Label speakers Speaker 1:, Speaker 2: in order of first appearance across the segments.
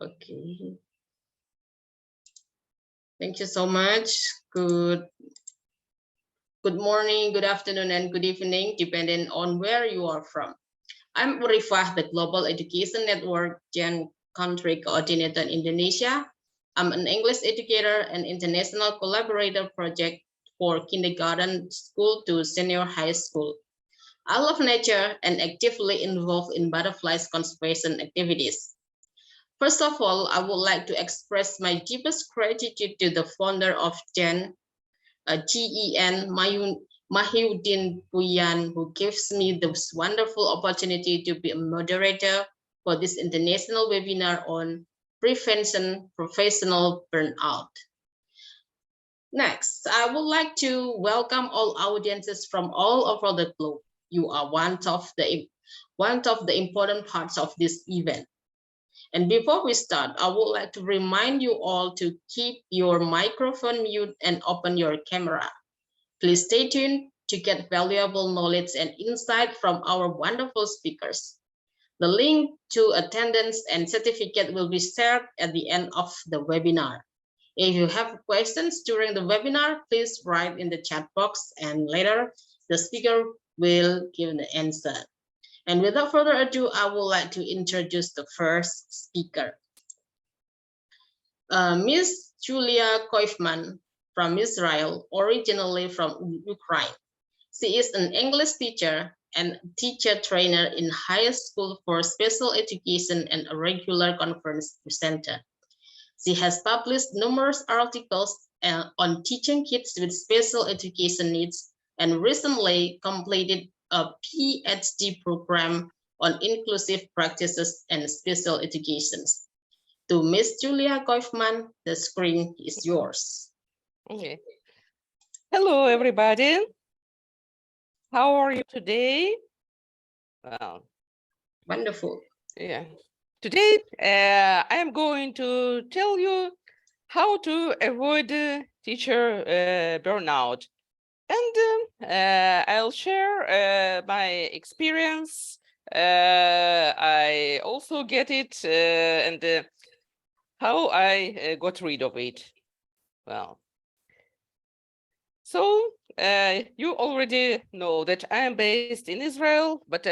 Speaker 1: Okay. Thank you so much. Good morning, good afternoon, and good evening, depending on where you are from. I'm Urifah, the Global Education Network Gen Country Coordinator in Indonesia. I'm an English educator and international collaborator project for kindergarten school to senior high school. I love nature and actively involved in butterflies conservation activities. First of all, I would like to express my deepest gratitude to the founder of GEN, GEN Mahyudin Puyan, who gives me this wonderful opportunity to be a moderator for this international webinar on prevention professional burnout. Next, I would like to welcome all audiences from all over the globe. You are one of the important parts of this event. And before we start, I would like to remind you all to keep your microphone mute and open your camera. Please stay tuned to get valuable knowledge and insight from our wonderful speakers. The link to attendance and certificate will be shared at the end of the webinar. If you have questions during the webinar, please write in the chat box and later the speaker will give the answer. And without further ado, I would like to introduce the first speaker. Ms. Julia Koifman from Israel, originally from Ukraine. She is an English teacher and teacher trainer in high school for special education and a regular conference presenter. She has published numerous articles on teaching kids with special education needs and recently completed a PhD program on inclusive practices and special educations. To Miss Julia Koifman, the screen is yours.
Speaker 2: Okay. Hello, everybody. How are you today? Well,
Speaker 1: wonderful.
Speaker 2: Yeah. Today, I am going to tell you how to avoid teacher burnout. And I'll share my experience. I also get it and how I got rid of it. Well, so you already know that I am based in Israel, but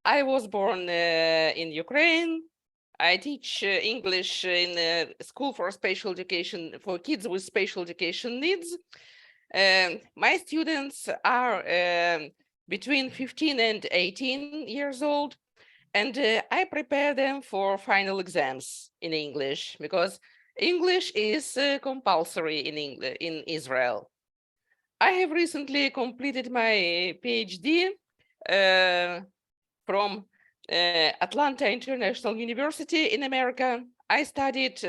Speaker 2: I was born in Ukraine. I teach English in a school for special education for kids with special education needs. My students are between 15 and 18 years old, and I prepare them for final exams in English because English is compulsory in Israel. I have recently completed my PhD from Atlanta International University in America. I studied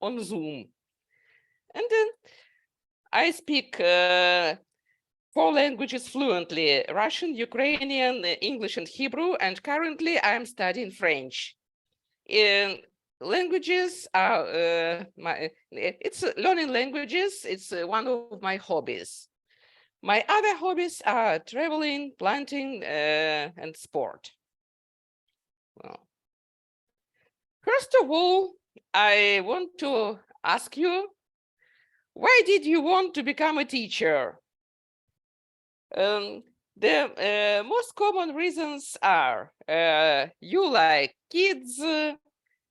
Speaker 2: on Zoom. And then I speak 4 languages fluently: Russian, Ukrainian, English, and Hebrew. And currently I'm studying French. Languages are it's learning languages. It's one of my hobbies. My other hobbies are traveling, planting, and sport. Well, first of all, I want to ask you, why did you want to become a teacher? The most common reasons are you like kids,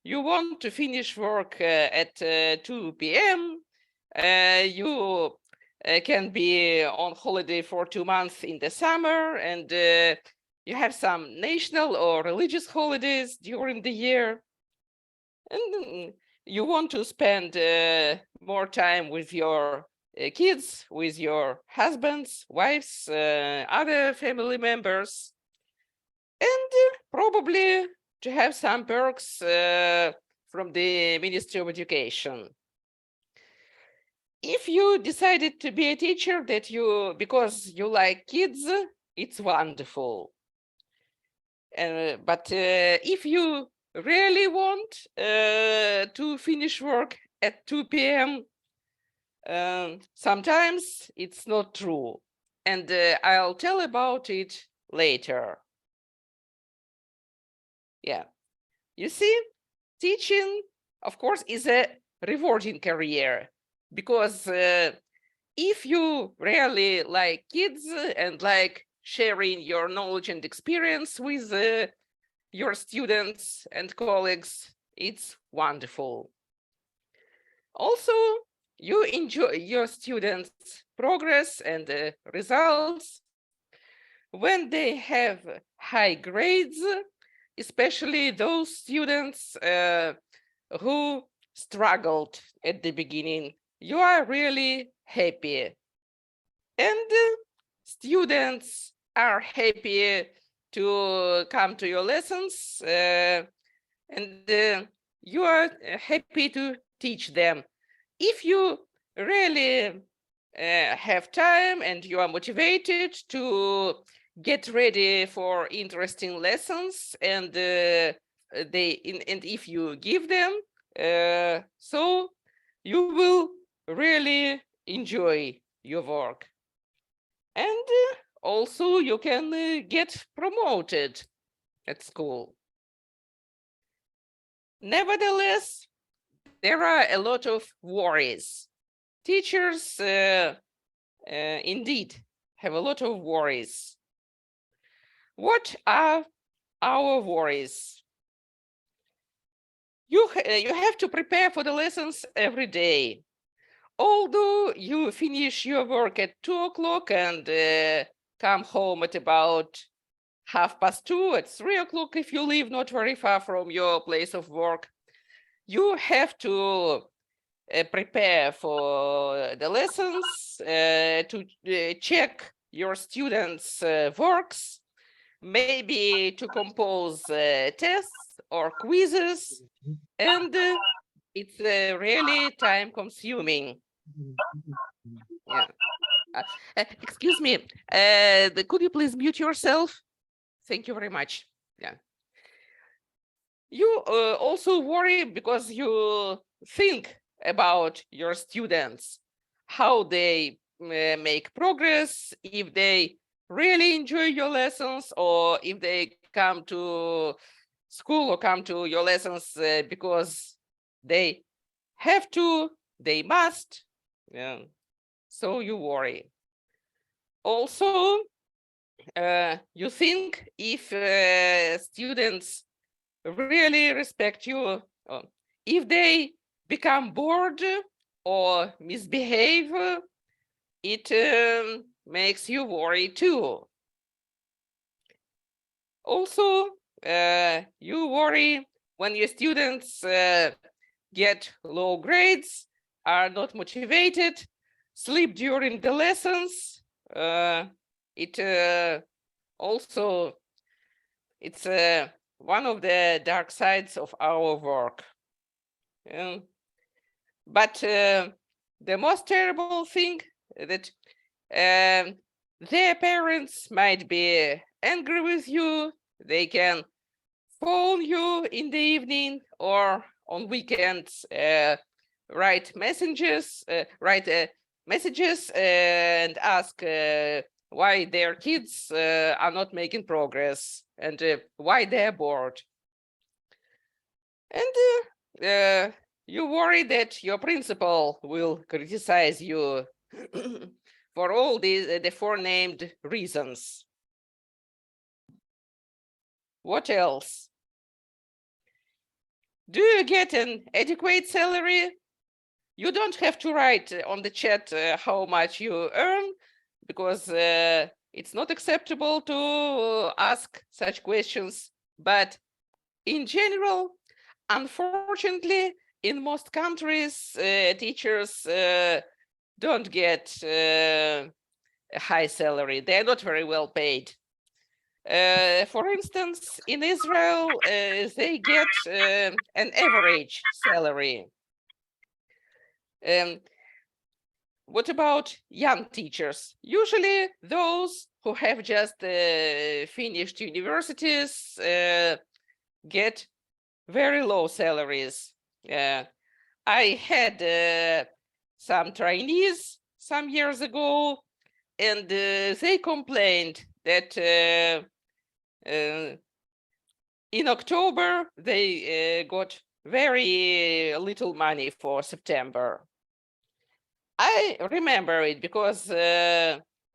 Speaker 2: you want to finish work at 2 p.m., you can be on holiday for 2 months in the summer, and you have some national or religious holidays during the year. And you want to spend more time with your kids, with your husbands, wives, other family members, and probably to have some perks from the Ministry of Education. If you decided to be a teacher because you like kids, it's wonderful. But if you really want to finish work at 2 p.m., sometimes it's not true. And I'll tell about it later. Yeah, you see, teaching, of course, is a rewarding career, because if you really like kids and like sharing your knowledge and experience with your students and colleagues, it's wonderful. Also, you enjoy your students' progress and results when they have high grades, especially those students who struggled at the beginning. You are really happy. And students are happy to come to your lessons, and you are happy to teach them. If you really have time and you are motivated to get ready for interesting lessons, and and if you give them, so you will really enjoy your work. And also you can get promoted at school. Nevertheless, there are a lot of worries. Teachers indeed have a lot of worries. What are our worries? You have to prepare for the lessons every day. Although you finish your work at 2 o'clock and come home at about 2:30, at 3 o'clock, if you live not very far from your place of work, you have to prepare for the lessons, to check your students' works, maybe to compose tests or quizzes, and it's really time consuming. Yeah. Excuse me, could you please mute yourself? Thank you very much. Yeah. You also worry because you think about your students, how they make progress, if they really enjoy your lessons, or if they come to school or come to your lessons because they have to, they must. Yeah. So you worry. Also, you think if students really respect you, if they become bored or misbehave, it makes you worry too. Also, you worry when your students get low grades, are not motivated, sleep during the lessons. It's one of the dark sides of our work. But the most terrible thing that their parents might be angry with you. They can phone you in the evening or on weekends, write messages and ask why their kids are not making progress and why they're bored. And you worry that your principal will criticize you for all the forenamed reasons. What else? Do you get an adequate salary? You don't have to write on the chat how much you earn, because it's not acceptable to ask such questions. But in general, unfortunately, in most countries, teachers don't get a high salary. They're not very well paid. For instance, in Israel, they get an average salary. What about young teachers? Usually those who have just finished universities get very low salaries. I had some trainees some years ago, and they complained that in October they got very little money for September. I remember it because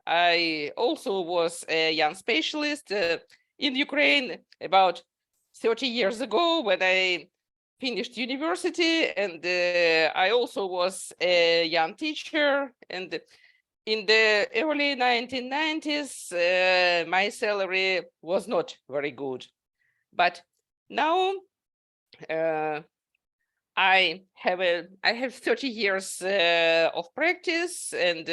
Speaker 2: I also was a young specialist in Ukraine about 30 years ago when I finished university, and I also was a young teacher. And in the early 1990s, my salary was not very good. But now I have 30 years of practice and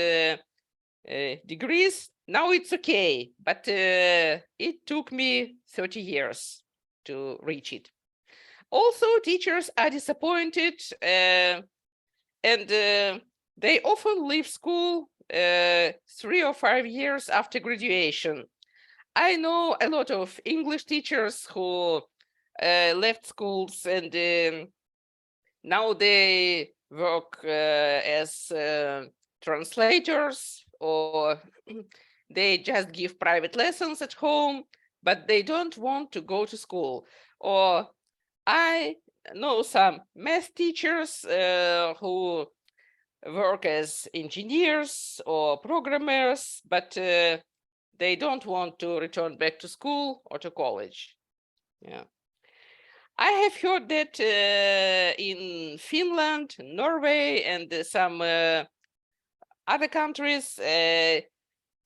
Speaker 2: degrees. Now it's okay, but it took me 30 years to reach it. Also, teachers are disappointed and they often leave school 3 or 5 years after graduation. I know a lot of English teachers who left schools and now they work as translators, or they just give private lessons at home, but they don't want to go to school. Or I know some math teachers who work as engineers or programmers, but they don't want to return back to school or to college. Yeah. I have heard that in Finland, Norway, and some other countries,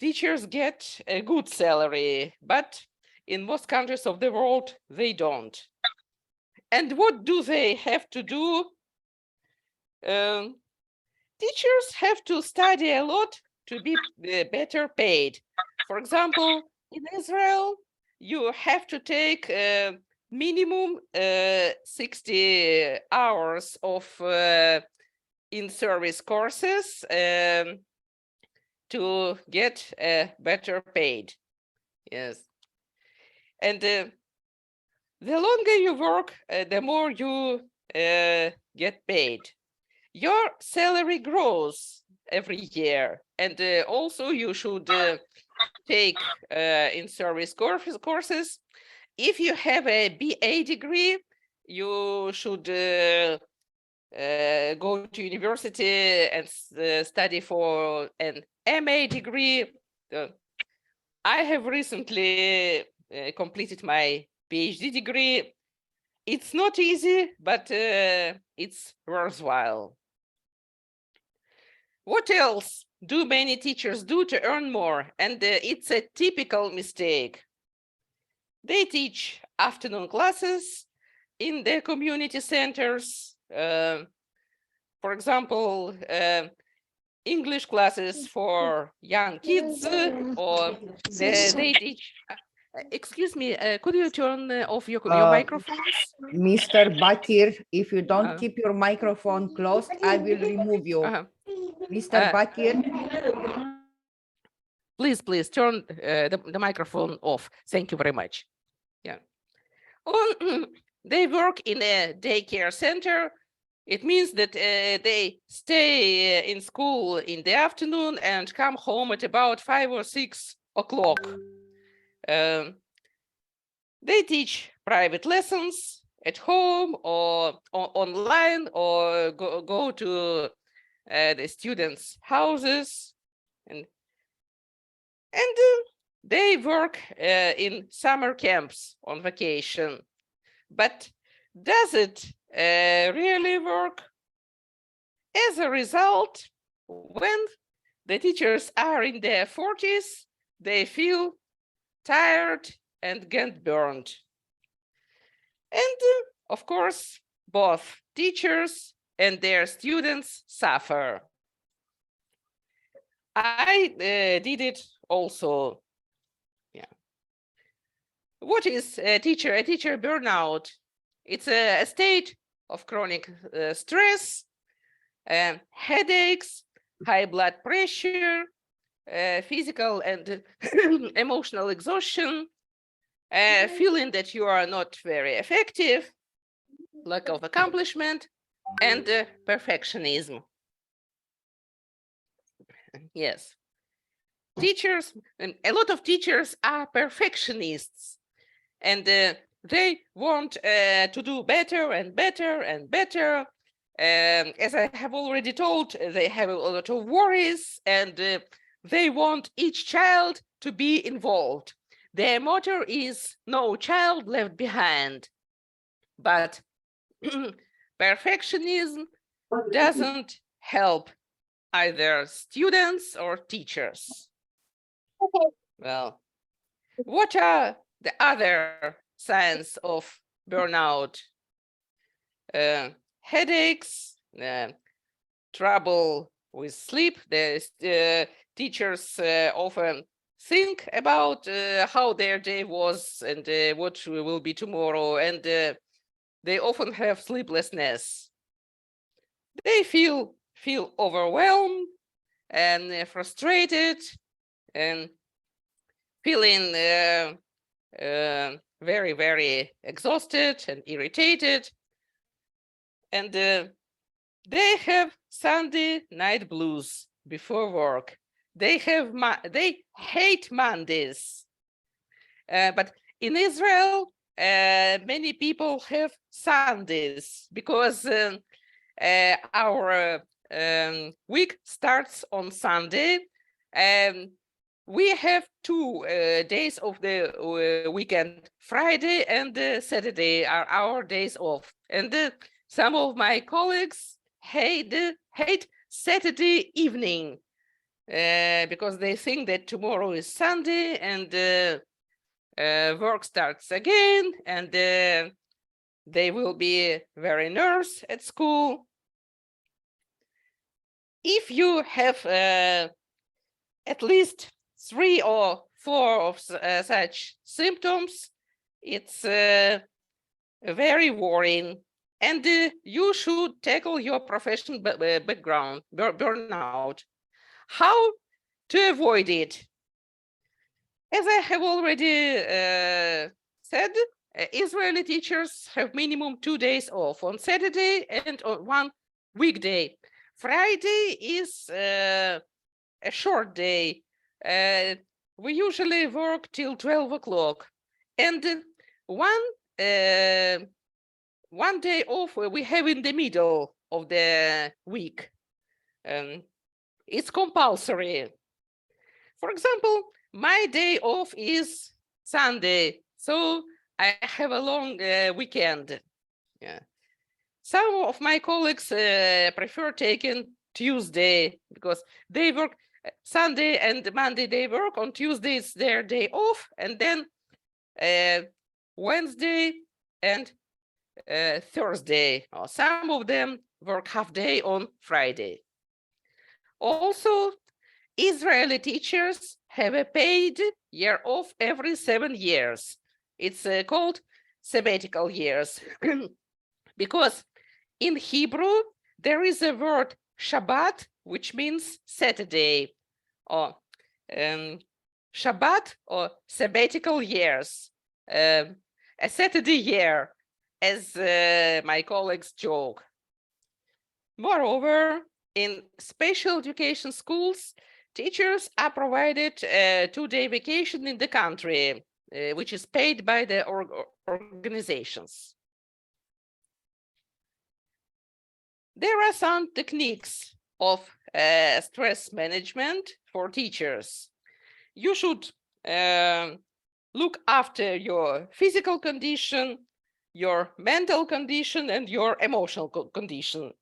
Speaker 2: teachers get a good salary, but in most countries of the world, they don't. And what do they have to do? Teachers have to study a lot to be better paid. For example, in Israel, you have to take minimum 60 hours of in-service courses to get better paid. Yes. And the longer you work, the more you get paid. Your salary grows every year, and also you should take in-service courses. If you have a BA degree, you should go to university and study for an MA degree. I have recently completed my PhD degree. It's not easy, but it's worthwhile. What else do many teachers do to earn more? And it's a typical mistake. They teach afternoon classes in their community centers. For example, English classes for young kids, or they teach. Excuse me, could you turn off your microphones?
Speaker 3: Mr. Bakir, if you don't
Speaker 2: Uh,
Speaker 3: keep your microphone closed, I will remove you. Mr. Bakir.
Speaker 2: Please turn the microphone off. Thank you very much. Yeah. They work in a daycare center. It means that they stay in school in the afternoon and come home at about 5 or 6 o'clock. They teach private lessons at home or online, or go to the students' houses, and they work in summer camps on vacation. But does it really work? As a result, when the teachers are in their 40s, they feel tired and get burned. And of course, both teachers and their students suffer. I did it also. Yeah. What is a teacher burnout? It's a state of chronic stress, headaches, high blood pressure, physical and emotional exhaustion, feeling that you are not very effective, lack of accomplishment, and perfectionism. Yes. Teachers, and a lot of teachers are perfectionists, and they want to do better and better and better. As I have already told, they have a lot of worries, and they want each child to be involved. Their motto is no child left behind. But perfectionism doesn't help either students or teachers. Well, what are the other signs of burnout? Headaches, trouble with sleep. The teachers often think about how their day was and what will be tomorrow, and they often have sleeplessness. They feel overwhelmed and frustrated and feeling very, very exhausted and irritated. And they have Sunday night blues before work. They hate Mondays. But in Israel, many people have Sundays because our week starts on Sunday. We have 2 days of the weekend. Friday and Saturday are our days off. And some of my colleagues hate Saturday evening because they think that tomorrow is Sunday and work starts again, and they will be very nervous at school. If you have at least 3 or 4 of such symptoms, it's very worrying, and you should tackle your professional background, burnout. How to avoid it? As I have already said, Israeli teachers have minimum 2 days off, on Saturday and on one weekday. Friday is a short day. We usually work till 12 o'clock. And one day off we have in the middle of the week. It's compulsory. For example, my day off is Sunday, so I have a long weekend. Yeah. Some of my colleagues prefer taking Tuesday because they work Sunday and Monday, they work. On Tuesday, it's their day off, and then Wednesday and Thursday. Or some of them work half day on Friday. Also, Israeli teachers have a paid year off every 7 years. It's called sabbatical years because in Hebrew there is a word Shabbat, which means Saturday, or Shabbat or sabbatical years, a Saturday year, as my colleagues joke. Moreover, in special education schools, teachers are provided a 2-day vacation in the country, which is paid by the organizations. There are some techniques of stress management for teachers. You should look after your physical condition, your mental condition, and your emotional condition.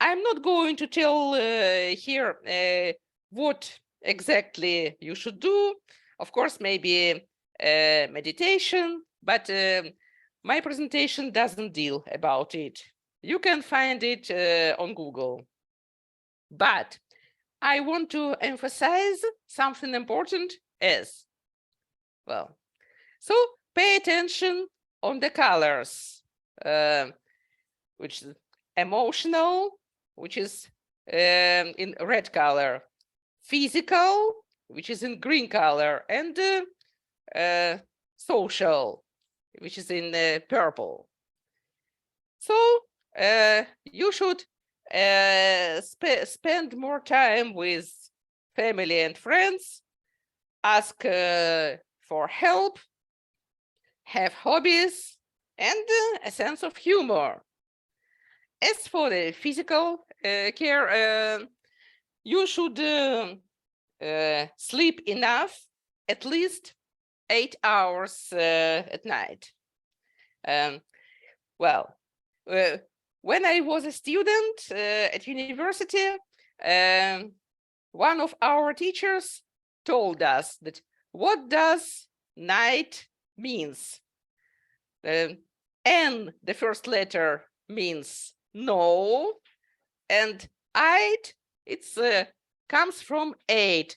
Speaker 2: I'm not going to tell here what exactly you should do. Of course, maybe meditation, but my presentation doesn't deal about it. You can find it on Google. But I want to emphasize something important as well. So pay attention on the colors, which is emotional, which is in red color, physical, which is in green color, and social, which is in purple. So you should spend more time with family and friends, ask for help, have hobbies, and a sense of humor. As for the physical care, you should sleep enough, at least 8 hours at night. Well, when I was a student at university, one of our teachers told us that what does night means. N, the first letter, means no, and eight, it's comes from 8.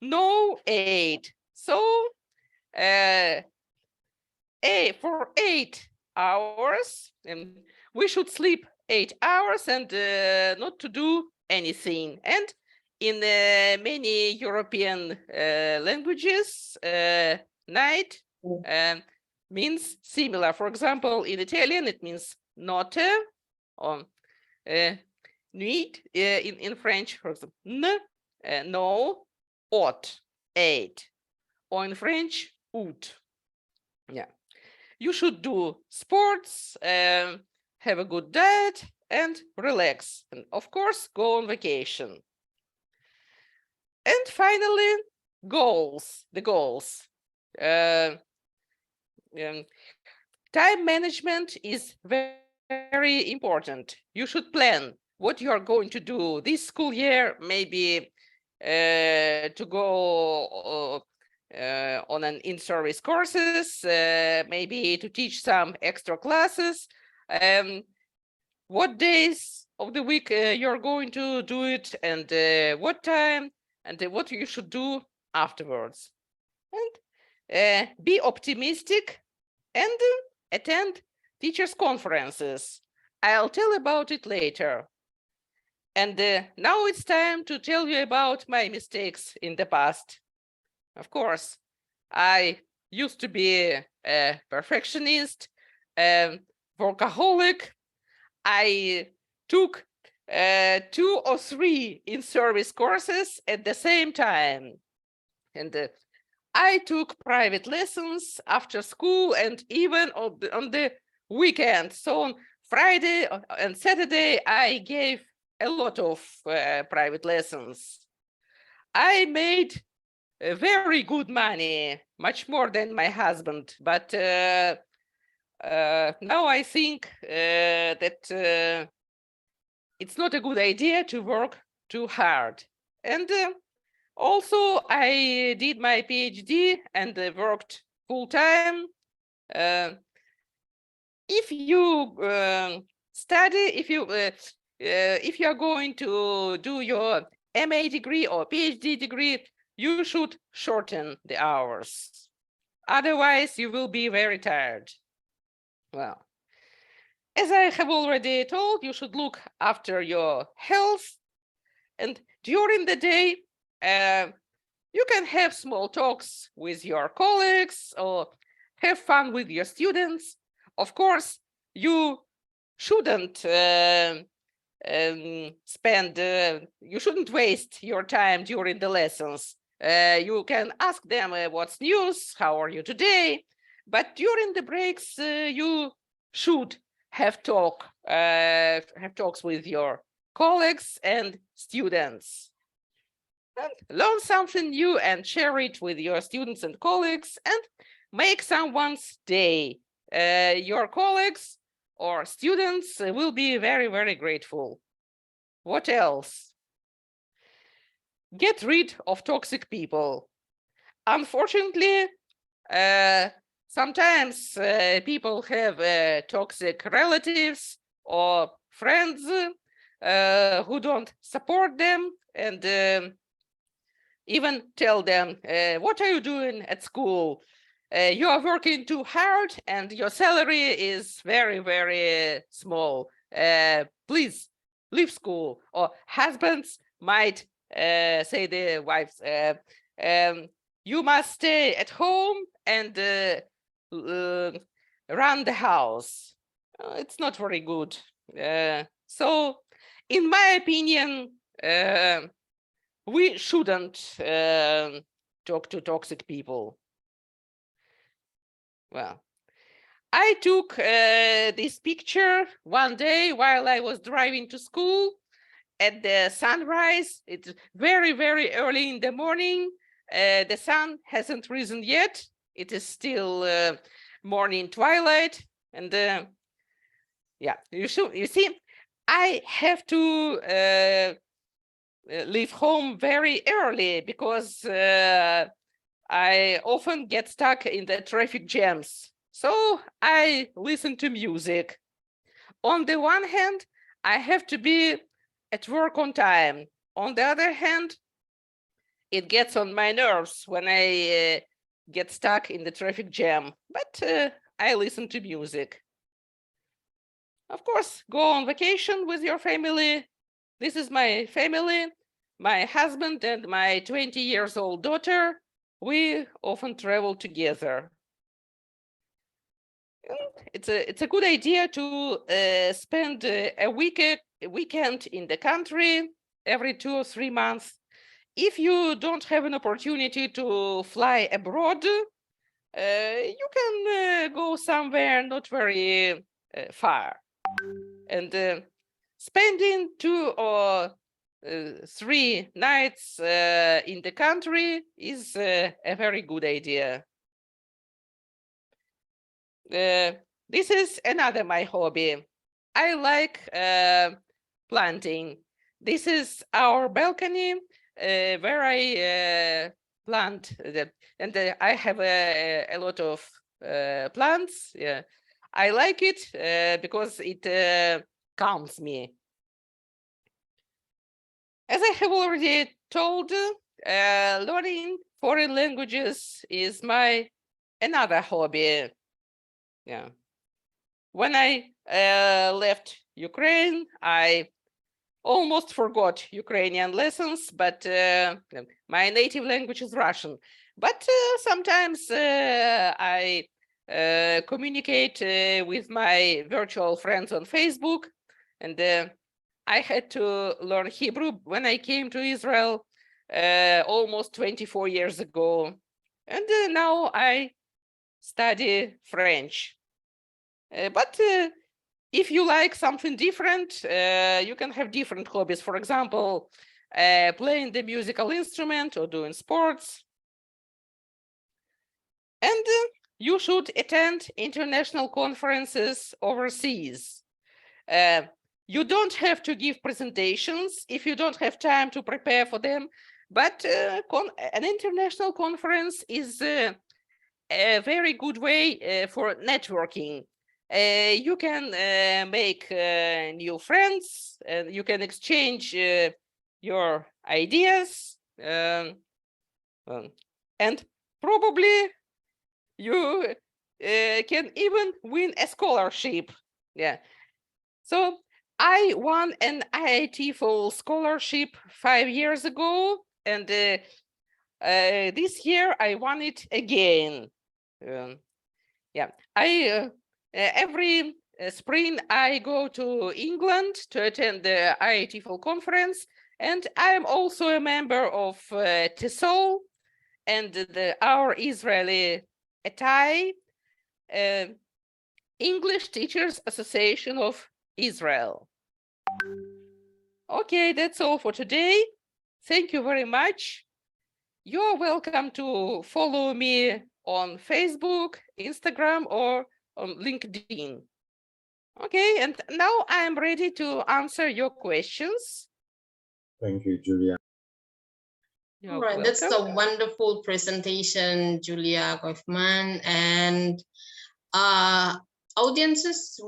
Speaker 2: No 8. So for 8 hours, we should sleep 8 hours and not to do anything. And in many European languages, night means similar. For example, in Italian, it means notte, or nuit. In French, for example, no, ought, 8. Or in French, out. Yeah. You should do sports, have a good diet, and relax. And of course, go on vacation. And finally, goals, the goals. Time management is very important. You should plan what you are going to do this school year, maybe to go on an in-service courses, maybe to teach some extra classes. What days of the week you're going to do it, and what time, and what you should do afterwards. And be optimistic and attend teachers' conferences. I'll tell about it later. And now it's time to tell you about my mistakes in the past. Of course, I used to be a perfectionist, workaholic. I took 2 or 3 in-service courses at the same time. And I took private lessons after school and even on the weekend. So on Friday and Saturday, I gave a lot of private lessons. I made very good money, much more than my husband. But now I think that it's not a good idea to work too hard. And also, I did my PhD and worked full time. If you study, if you are going to do your MA degree or PhD degree, you should shorten the hours. Otherwise, you will be very tired. Well, as I have already told, you should look after your health. And during the day, you can have small talks with your colleagues or have fun with your students. Of course, you shouldn't you shouldn't waste your time during the lessons. You can ask them what's news, how are you today? But during the breaks, you should have talks with your colleagues and students. And learn something new and share it with your students and colleagues and make someone's day. Your colleagues or students will be very, very grateful. What else? Get rid of toxic people. Unfortunately, sometimes people have toxic relatives or friends who don't support them and even tell them, what are you doing at school? You are working too hard and your salary is very, very small. Please leave school. Or husbands might say to wives, you must stay at home and run the house. It's not very good. So, in my opinion, we shouldn't talk to toxic people. Well, I took this picture one day while I was driving to school at the sunrise. It's very, very early in the morning. The sun hasn't risen yet. It is still morning twilight. And yeah, you see, I have to leave home very early because I often get stuck in the traffic jams. So I listen to music. On the one hand, I have to be at work on time. On the other hand, it gets on my nerves when I get stuck in the traffic jam, but I listen to music. Of course, go on vacation with your family. This is my family, my husband and my 20 years old daughter. We often travel together. It's a good idea to spend a weekend in the country every 2 or 3 months. If you don't have an opportunity to fly abroad, you can go somewhere not very far. And spending 2 or 3 nights in the country is a very good idea. This is another my hobby. I like planting. This is our balcony where I plant, and I have a lot of plants. Yeah, I like it because it calms me. As I have already told, learning foreign languages is my another hobby. Yeah. When I left Ukraine, I almost forgot Ukrainian lessons, but my native language is Russian. But sometimes I communicate with my virtual friends on Facebook, and I had to learn Hebrew when I came to Israel almost 24 years ago. And now I study French. But if you like something different, you can have different hobbies. For example, playing the musical instrument or doing sports. And you should attend international conferences overseas. You don't have to give presentations if you don't have time to prepare for them, but an international conference is a very good way for networking. You can make new friends, you can exchange your ideas, and probably you can even win a scholarship. Yeah. So I won an IIT full scholarship 5 years ago, and this year I won it again. Yeah, I every spring I go to England to attend the IIT full conference, and I am also a member of TESOL and our Israeli ETAI, English Teachers Association of Israel. Okay, that's all for today. Thank you very much. You're welcome to follow me on Facebook, Instagram, or on LinkedIn. Okay, and now I'm ready to answer your questions.
Speaker 4: Thank you, Julia.
Speaker 1: All right, that's a wonderful presentation, Julia Goifman. And audiences,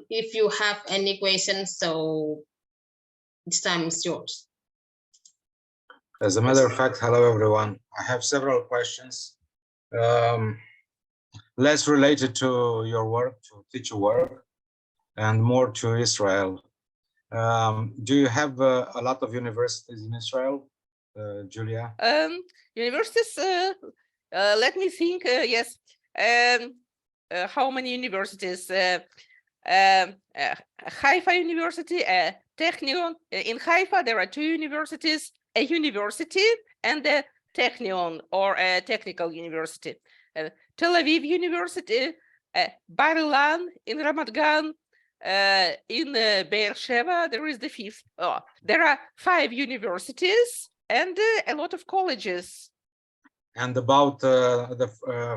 Speaker 1: if you have any questions, so this time is yours.
Speaker 4: As a matter of fact, hello everyone. I have several questions, less related to your work, to teacher work, and more to Israel. Do you have a lot of universities in Israel, Julia?
Speaker 2: Universities, let me think, yes. How many universities? Haifa University, Technion. In Haifa, there are 2 universities, a university and a Technion or a technical university. Tel Aviv University, Bar-Ilan in Ramat Gan, in Be'er Sheva, there is the fifth. Oh, there are 5 universities and a lot of colleges.
Speaker 4: And about the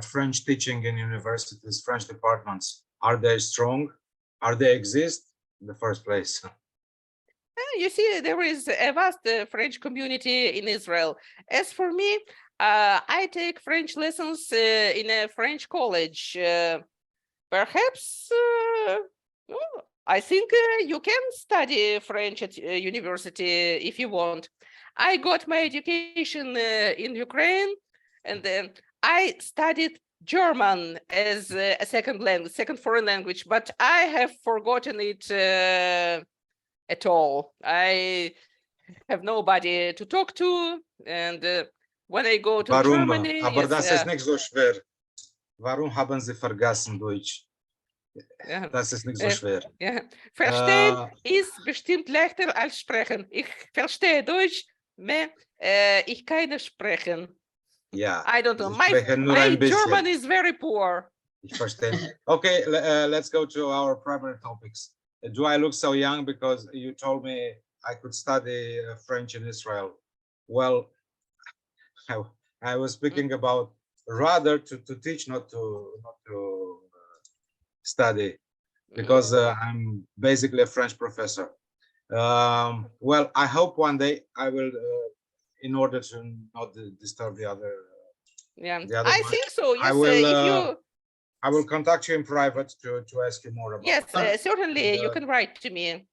Speaker 4: French teaching in universities, French departments, are they strong? Are they exist in the first place?
Speaker 2: You see, there is a vast French community in Israel. As for me, I take French lessons in a French college. Perhaps, I think you can study French at university if you want. I got my education in Ukraine, and then I studied German as a second foreign language, but I have forgotten it at all. I have nobody to talk to, and when I go to
Speaker 4: Warum?
Speaker 2: Germany,
Speaker 4: Aber das ist
Speaker 2: yeah.
Speaker 4: nicht so schwer. Warum haben Sie vergessen Deutsch?
Speaker 2: Ja.
Speaker 4: Das ist nicht so schwer.
Speaker 2: Ja. Verstehen ist bestimmt leichter als sprechen. Ich verstehe Deutsch, mehr ich kann sprechen.
Speaker 4: Ja.
Speaker 2: I don't know.
Speaker 4: Sie
Speaker 2: My
Speaker 4: sprechen nur ein bisschen.
Speaker 2: German is very poor.
Speaker 4: Ich verstehe. Okay, let's go to our primary topics. Do I look so young because you told me I could study French in Israel? Well, I was speaking about rather to teach, not to study, because I'm basically a French professor. Well, I hope one day I will, in order to not disturb the other.
Speaker 2: I think so. Yes,
Speaker 4: I will contact you in private to ask you more about.
Speaker 2: Yes, certainly you can write to me.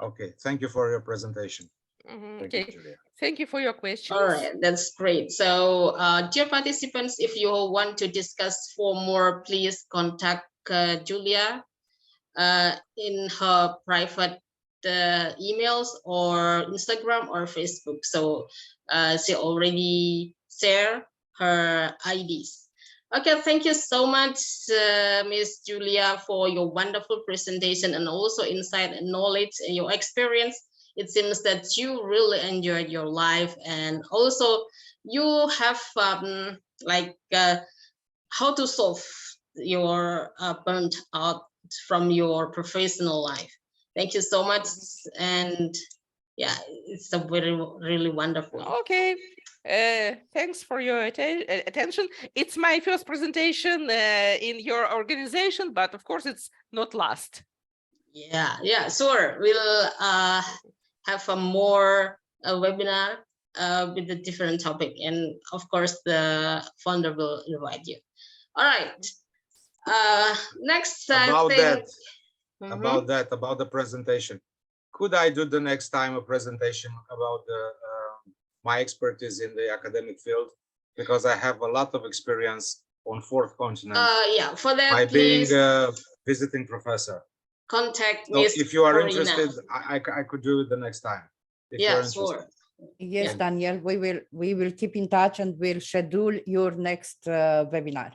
Speaker 4: Okay, thank you for your presentation.
Speaker 2: Okay, thank you for your questions.
Speaker 1: All right, that's great. So, dear participants, if you want to discuss for more, please contact Julia in her private emails or Instagram or Facebook. So she already shared her IDs. Okay, thank you so much, Miss Julia, for your wonderful presentation and also insight and knowledge and your experience. It seems that you really enjoyed your life, and also you have how to solve your burnt out from your professional life. Thank you so much, and yeah, it's a really wonderful.
Speaker 2: Okay, thanks for your attention. It's my first presentation in your organization, but of course it's not last.
Speaker 1: Yeah, sure. We'll have a more webinar with a different topic, and of course the founder will invite you. All right. Next
Speaker 4: about
Speaker 1: thing.
Speaker 4: About the presentation, could I do the next time a presentation about my expertise in the academic field, because I have a lot of experience on 4th continent.
Speaker 1: Yeah, for that,
Speaker 4: by
Speaker 1: please
Speaker 4: being a visiting professor.
Speaker 1: Contact
Speaker 4: me. So if you are
Speaker 1: Corina.
Speaker 4: interested, I could do it the next time.
Speaker 1: Yeah, sure.
Speaker 3: Yes, yeah. Daniel, we will keep in touch and we'll schedule your next webinar.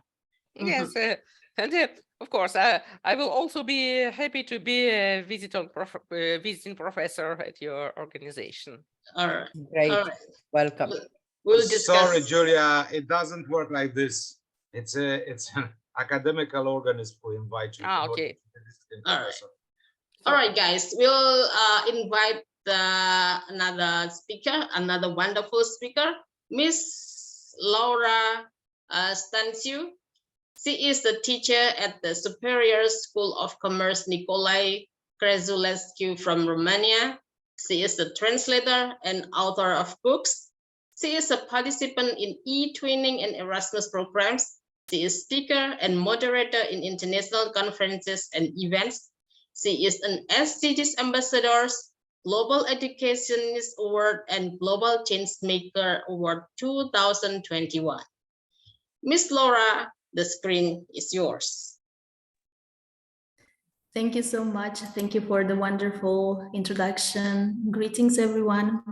Speaker 2: Yes, and of course, I will also be happy to be a visiting professor at your organization.
Speaker 1: All right.
Speaker 3: Great.
Speaker 1: All right.
Speaker 3: Welcome.
Speaker 1: We'll discuss.
Speaker 4: Sorry, Julia, it doesn't work like this. It's an academical organism who invite you.
Speaker 2: Okay.
Speaker 1: All right. All right, guys. We'll invite another speaker, another wonderful speaker, Miss Laura Stanciu. She is the teacher at the Superior School of Commerce Nicolae Crezulescu from Romania. She is a translator and author of books. She is a participant in e-twinning and Erasmus programs. She is speaker and moderator in international conferences and events. She is an SDGs Ambassador, Global Educationist Award, and Global Changemaker Award 2021. Miss Laura, the screen is yours.
Speaker 5: Thank you so much. Thank you for the wonderful introduction. Greetings, everyone.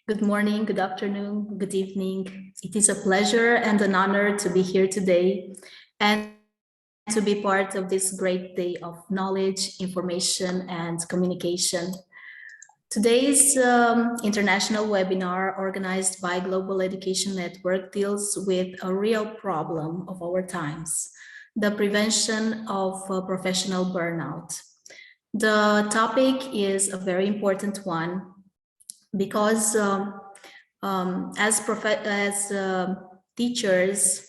Speaker 5: Good morning, good afternoon, good evening. It is a pleasure and an honor to be here today and to be part of this great day of knowledge, information, and communication. Today's international webinar organized by Global Education Network deals with a real problem of our times, the prevention of professional burnout. The topic is a very important one because as teachers,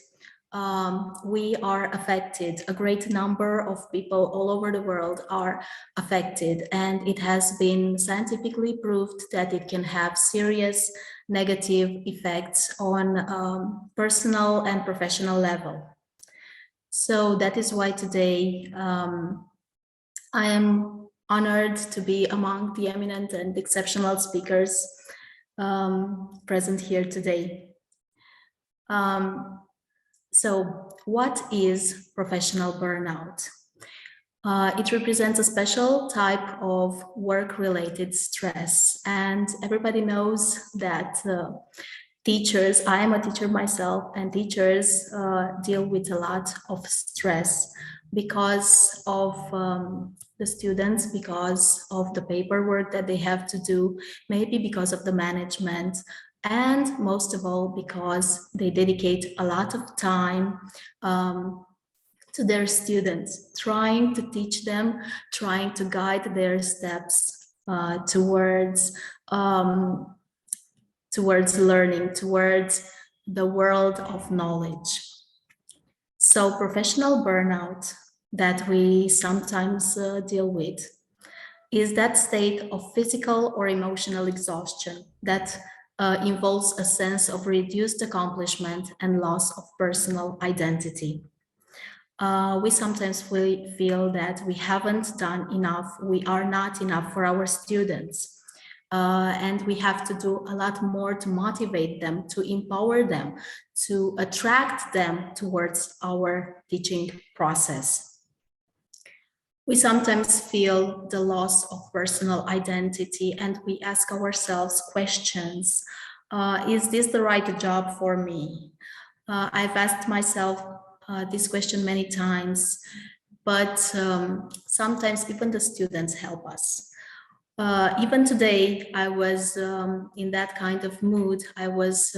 Speaker 5: we are affected. A great number of people all over the world are affected, and it has been scientifically proved that it can have serious negative effects on personal and professional level. So that is why today I am honored to be among the eminent and exceptional speakers present here today. So what is professional burnout? It represents a special type of work-related stress, and everybody knows that teachers, I am a teacher myself, and teachers deal with a lot of stress because of the students, because of the paperwork that they have to do, maybe because of the management, and most of all because they dedicate a lot of time to their students, trying to teach them, trying to guide their steps towards learning, towards the world of knowledge. So professional burnout that we sometimes deal with is that state of physical or emotional exhaustion that involves a sense of reduced accomplishment and loss of personal identity. We sometimes feel that we haven't done enough, we are not enough for our students. And we have to do a lot more to motivate them, to empower them, to attract them towards our teaching process. We sometimes feel the loss of personal identity, and we ask ourselves questions. Is this the right job for me? I've asked myself this question many times, but sometimes even the students help us. Even today, I was in that kind of mood. I was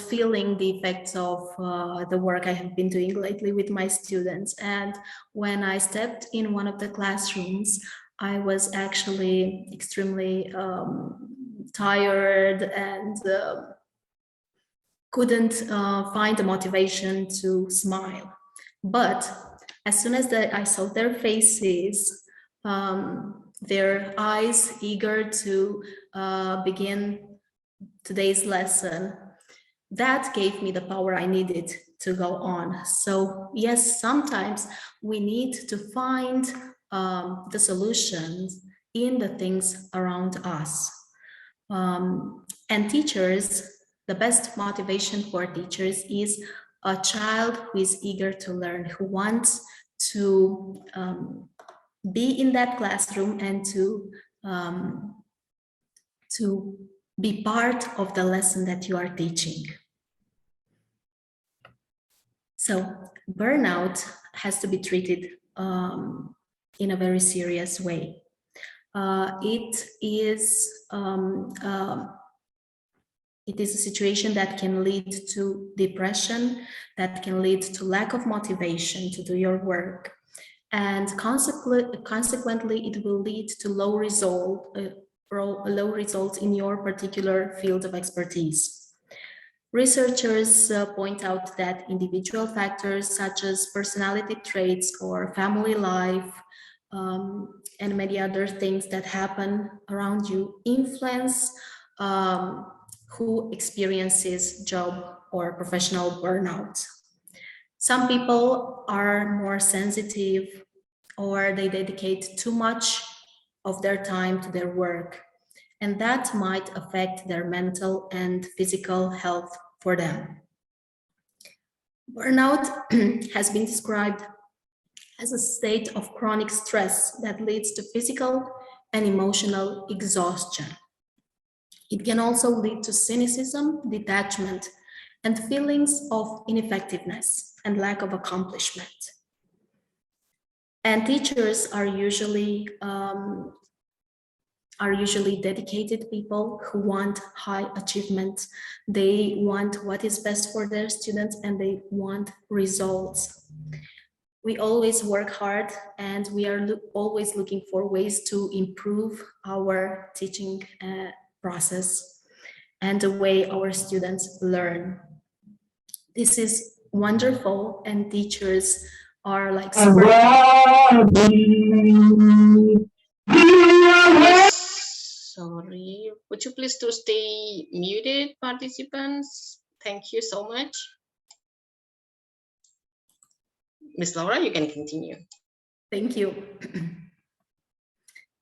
Speaker 5: feeling the effects of the work I have been doing lately with my students. And when I stepped in one of the classrooms, I was actually extremely tired and couldn't find the motivation to smile. But as soon as I saw their faces, their eyes eager to begin today's lesson, that gave me the power I needed to go on. So yes, sometimes we need to find the solutions in the things around us. And teachers, the best motivation for teachers is a child who is eager to learn, who wants to be in that classroom and to be part of the lesson that you are teaching. So burnout has to be treated in a very serious way. It is a situation that can lead to depression, that can lead to lack of motivation to do your work. And consequently, it will lead to low results in your particular field of expertise. Researchers point out that individual factors such as personality traits or family life and many other things that happen around you influence who experiences job or professional burnout. Some people are more sensitive, or they dedicate too much of their time to their work, and that might affect their mental and physical health for them. Burnout has been described as a state of chronic stress that leads to physical and emotional exhaustion. It can also lead to cynicism, detachment, and feelings of ineffectiveness and lack of accomplishment. And teachers are usually are usually dedicated people who want high achievement. They want what is best for their students and they want results. We always work hard and we are always looking for ways to improve our teaching process and the way our students learn. This is wonderful, and teachers are like super.
Speaker 1: Sorry, would you please to stay muted, participants? Thank you so much. Miss Laura, you can continue.
Speaker 5: Thank you.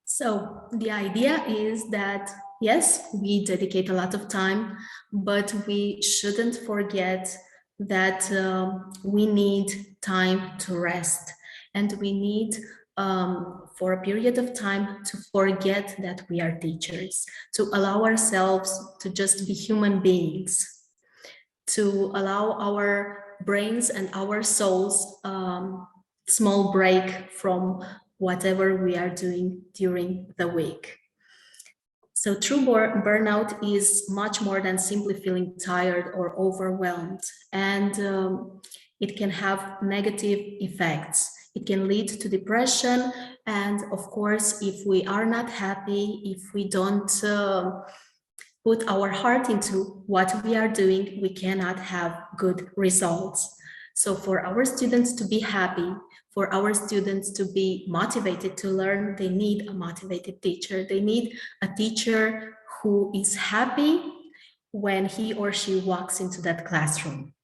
Speaker 5: So the idea is that, yes, we dedicate a lot of time, but we shouldn't forget that we need time to rest, and we need for a period of time to forget that we are teachers, to allow ourselves to just be human beings, to allow our brains and our souls small break from whatever we are doing during the week. So true burnout is much more than simply feeling tired or overwhelmed, and it can have negative effects. It can lead to depression, and of course, if we are not happy, if we don't put our heart into what we are doing, we cannot have good results. So for our students to be happy, for our students to be motivated to learn, they need a motivated teacher. They need a teacher who is happy when he or she walks into that classroom.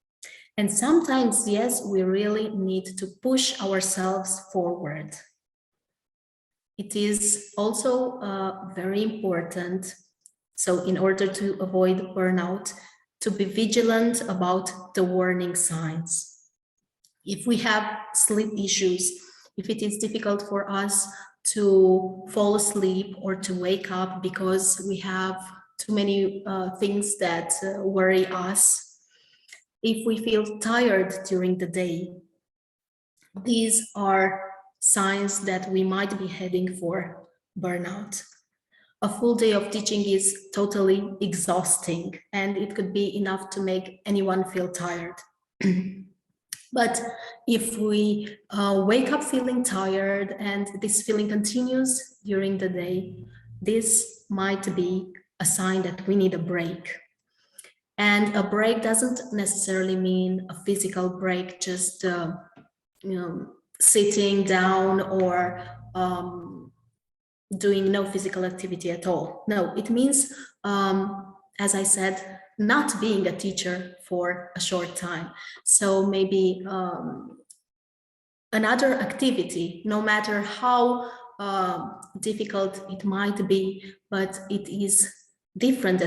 Speaker 5: And sometimes, yes, we really need to push ourselves forward. It is also very important, so in order to avoid burnout, to be vigilant about the warning signs. If we have sleep issues, if it is difficult for us to fall asleep or to wake up because we have too many things that worry us, if we feel tired during the day, these are signs that we might be heading for burnout. A full day of teaching is totally exhausting, and it could be enough to make anyone feel tired. But if we wake up feeling tired and this feeling continues during the day, this might be a sign that we need a break. And a break doesn't necessarily mean a physical break, just sitting down or doing no physical activity at all. No, it means, as I said, not being a teacher for a short time. So maybe another activity, no matter how difficult it might be, but it is different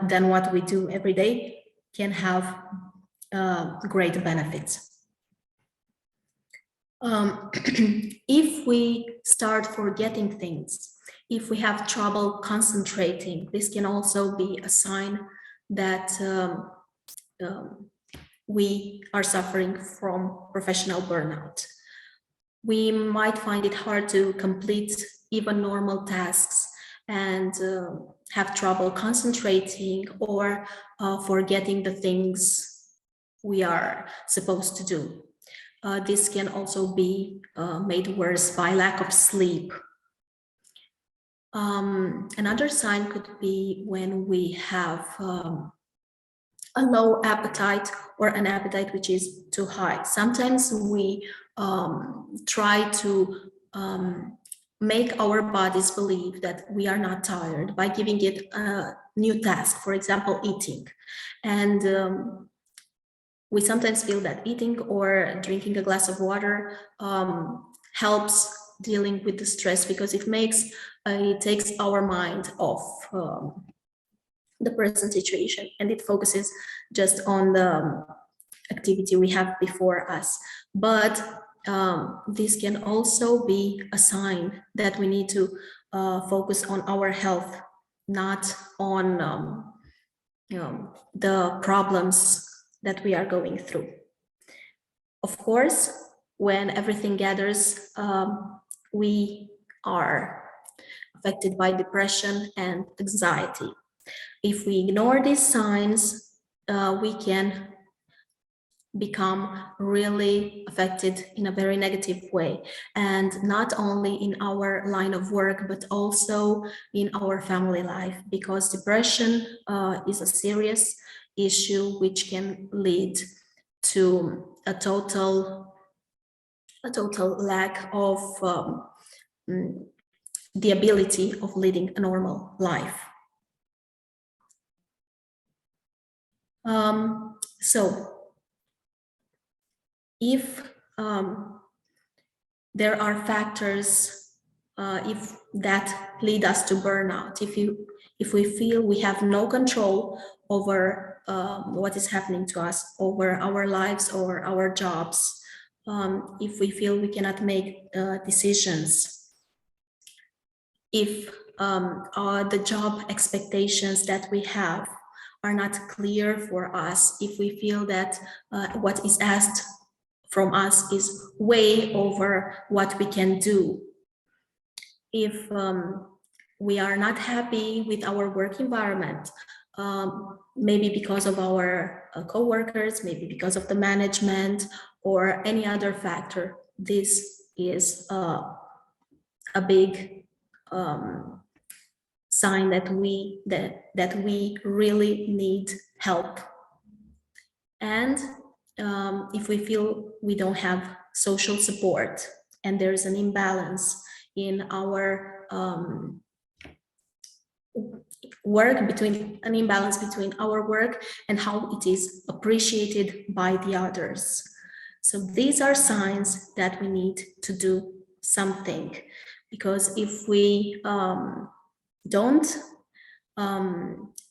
Speaker 5: than what we do every day, can have great benefits. If we start forgetting things, if we have trouble concentrating, this can also be a sign that we are suffering from professional burnout. We might find it hard to complete even normal tasks and have trouble concentrating or forgetting the things we are supposed to do. This can also be made worse by lack of sleep. Another sign could be when we have a low appetite or an appetite which is too high. Sometimes we try to make our bodies believe that we are not tired by giving it a new task, for example, eating. And we sometimes feel that eating or drinking a glass of water helps dealing with the stress, because it takes our mind off the present situation, and it focuses just on the activity we have before us. But this can also be a sign that we need to focus on our health, not on the problems that we are going through. Of course, when everything gathers, we are affected by depression and anxiety. If we ignore these signs, we can become really affected in a very negative way, and not only in our line of work but also in our family life, because depression is a serious issue which can lead to a total lack of the ability of leading a normal life. So if there are factors if that lead us to burnout, if we feel we have no control over what is happening to us, over our lives or our jobs, if we feel we cannot make decisions, if the job expectations that we have are not clear for us, if we feel that what is asked from us is way over what we can do, if we are not happy with our work environment, maybe because of our co-workers, maybe because of the management or any other factor, this is a big sign that we really need help. And if we feel we don't have social support and there's an imbalance in our work, between our work and how it is appreciated by the others. So these are signs that we need to do something, because if we don't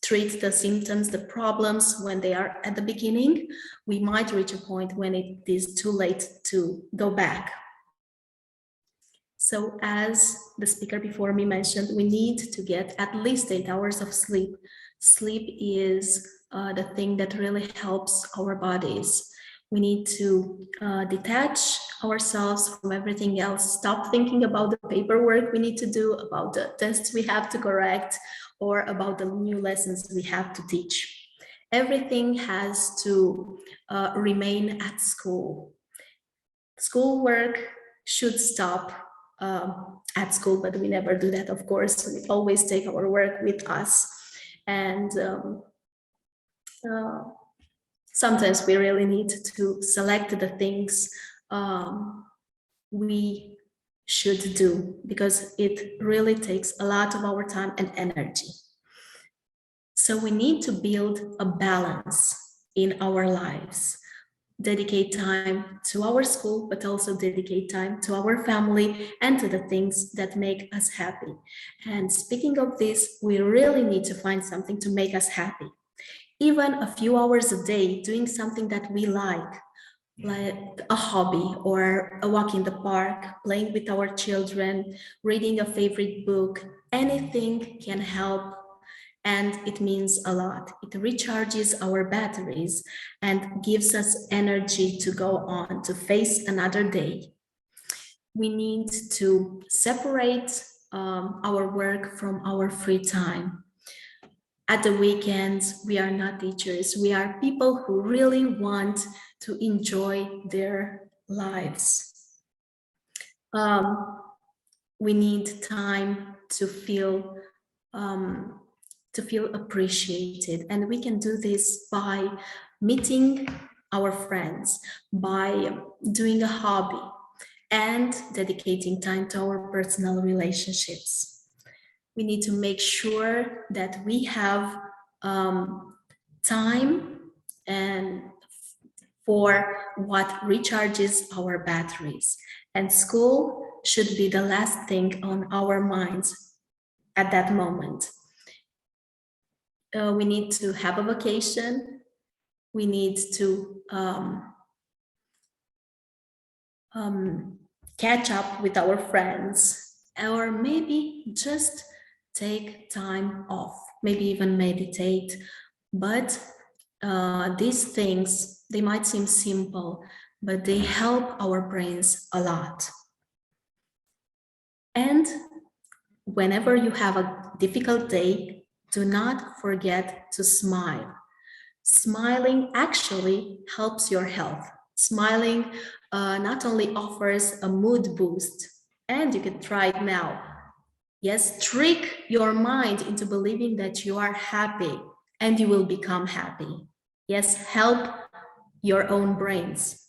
Speaker 5: treat the symptoms, the problems when they are at the beginning, we might reach a point when it is too late to go back. So as the speaker before me mentioned, we need to get at least 8 hours of sleep. Sleep is the thing that really helps our bodies. We need to detach ourselves from everything else, stop thinking about the paperwork we need to do, about the tests we have to correct, or about the new lessons we have to teach. Everything has to remain at school. Schoolwork should stop at school, but we never do that, of course. We always take our work with us. And sometimes we really need to select the things we should do, because it really takes a lot of our time and energy. So we need to build a balance in our lives, dedicate time to our school, but also dedicate time to our family and to the things that make us happy. And speaking of this, we really need to find something to make us happy. Even a few hours a day doing something that we like a hobby or a walk in the park, playing with our children, reading a favorite book, anything can help. And it means a lot. It recharges our batteries and gives us energy to go on, to face another day. We need to separate our work from our free time. At the weekends, we are not teachers. We are people who really want to enjoy their lives. We need time to feel appreciated, and we can do this by meeting our friends, by doing a hobby, and dedicating time to our personal relationships. We need to make sure that we have time and for what recharges our batteries. And school should be the last thing on our minds at that moment. We need to have a vacation. We need to catch up with our friends, or maybe just take time off, maybe even meditate. But these things, they might seem simple, but they help our brains a lot. And whenever you have a difficult day, do not forget to smile. Smiling actually helps your health. Smiling not only offers a mood boost, and you can try it now. Yes, trick your mind into believing that you are happy and you will become happy. Yes, help your own brains.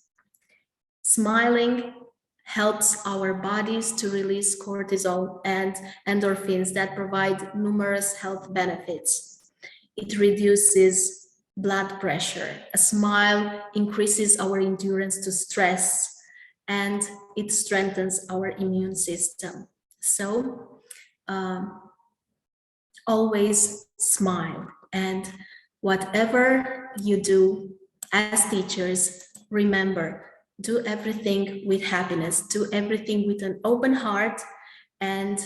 Speaker 5: Smiling helps our bodies to release cortisol and endorphins that provide numerous health benefits. It reduces blood pressure. A smile increases our endurance to stress, and it strengthens our immune system. So always smile, and whatever you do as teachers, remember, do everything with happiness, do everything with an open heart, and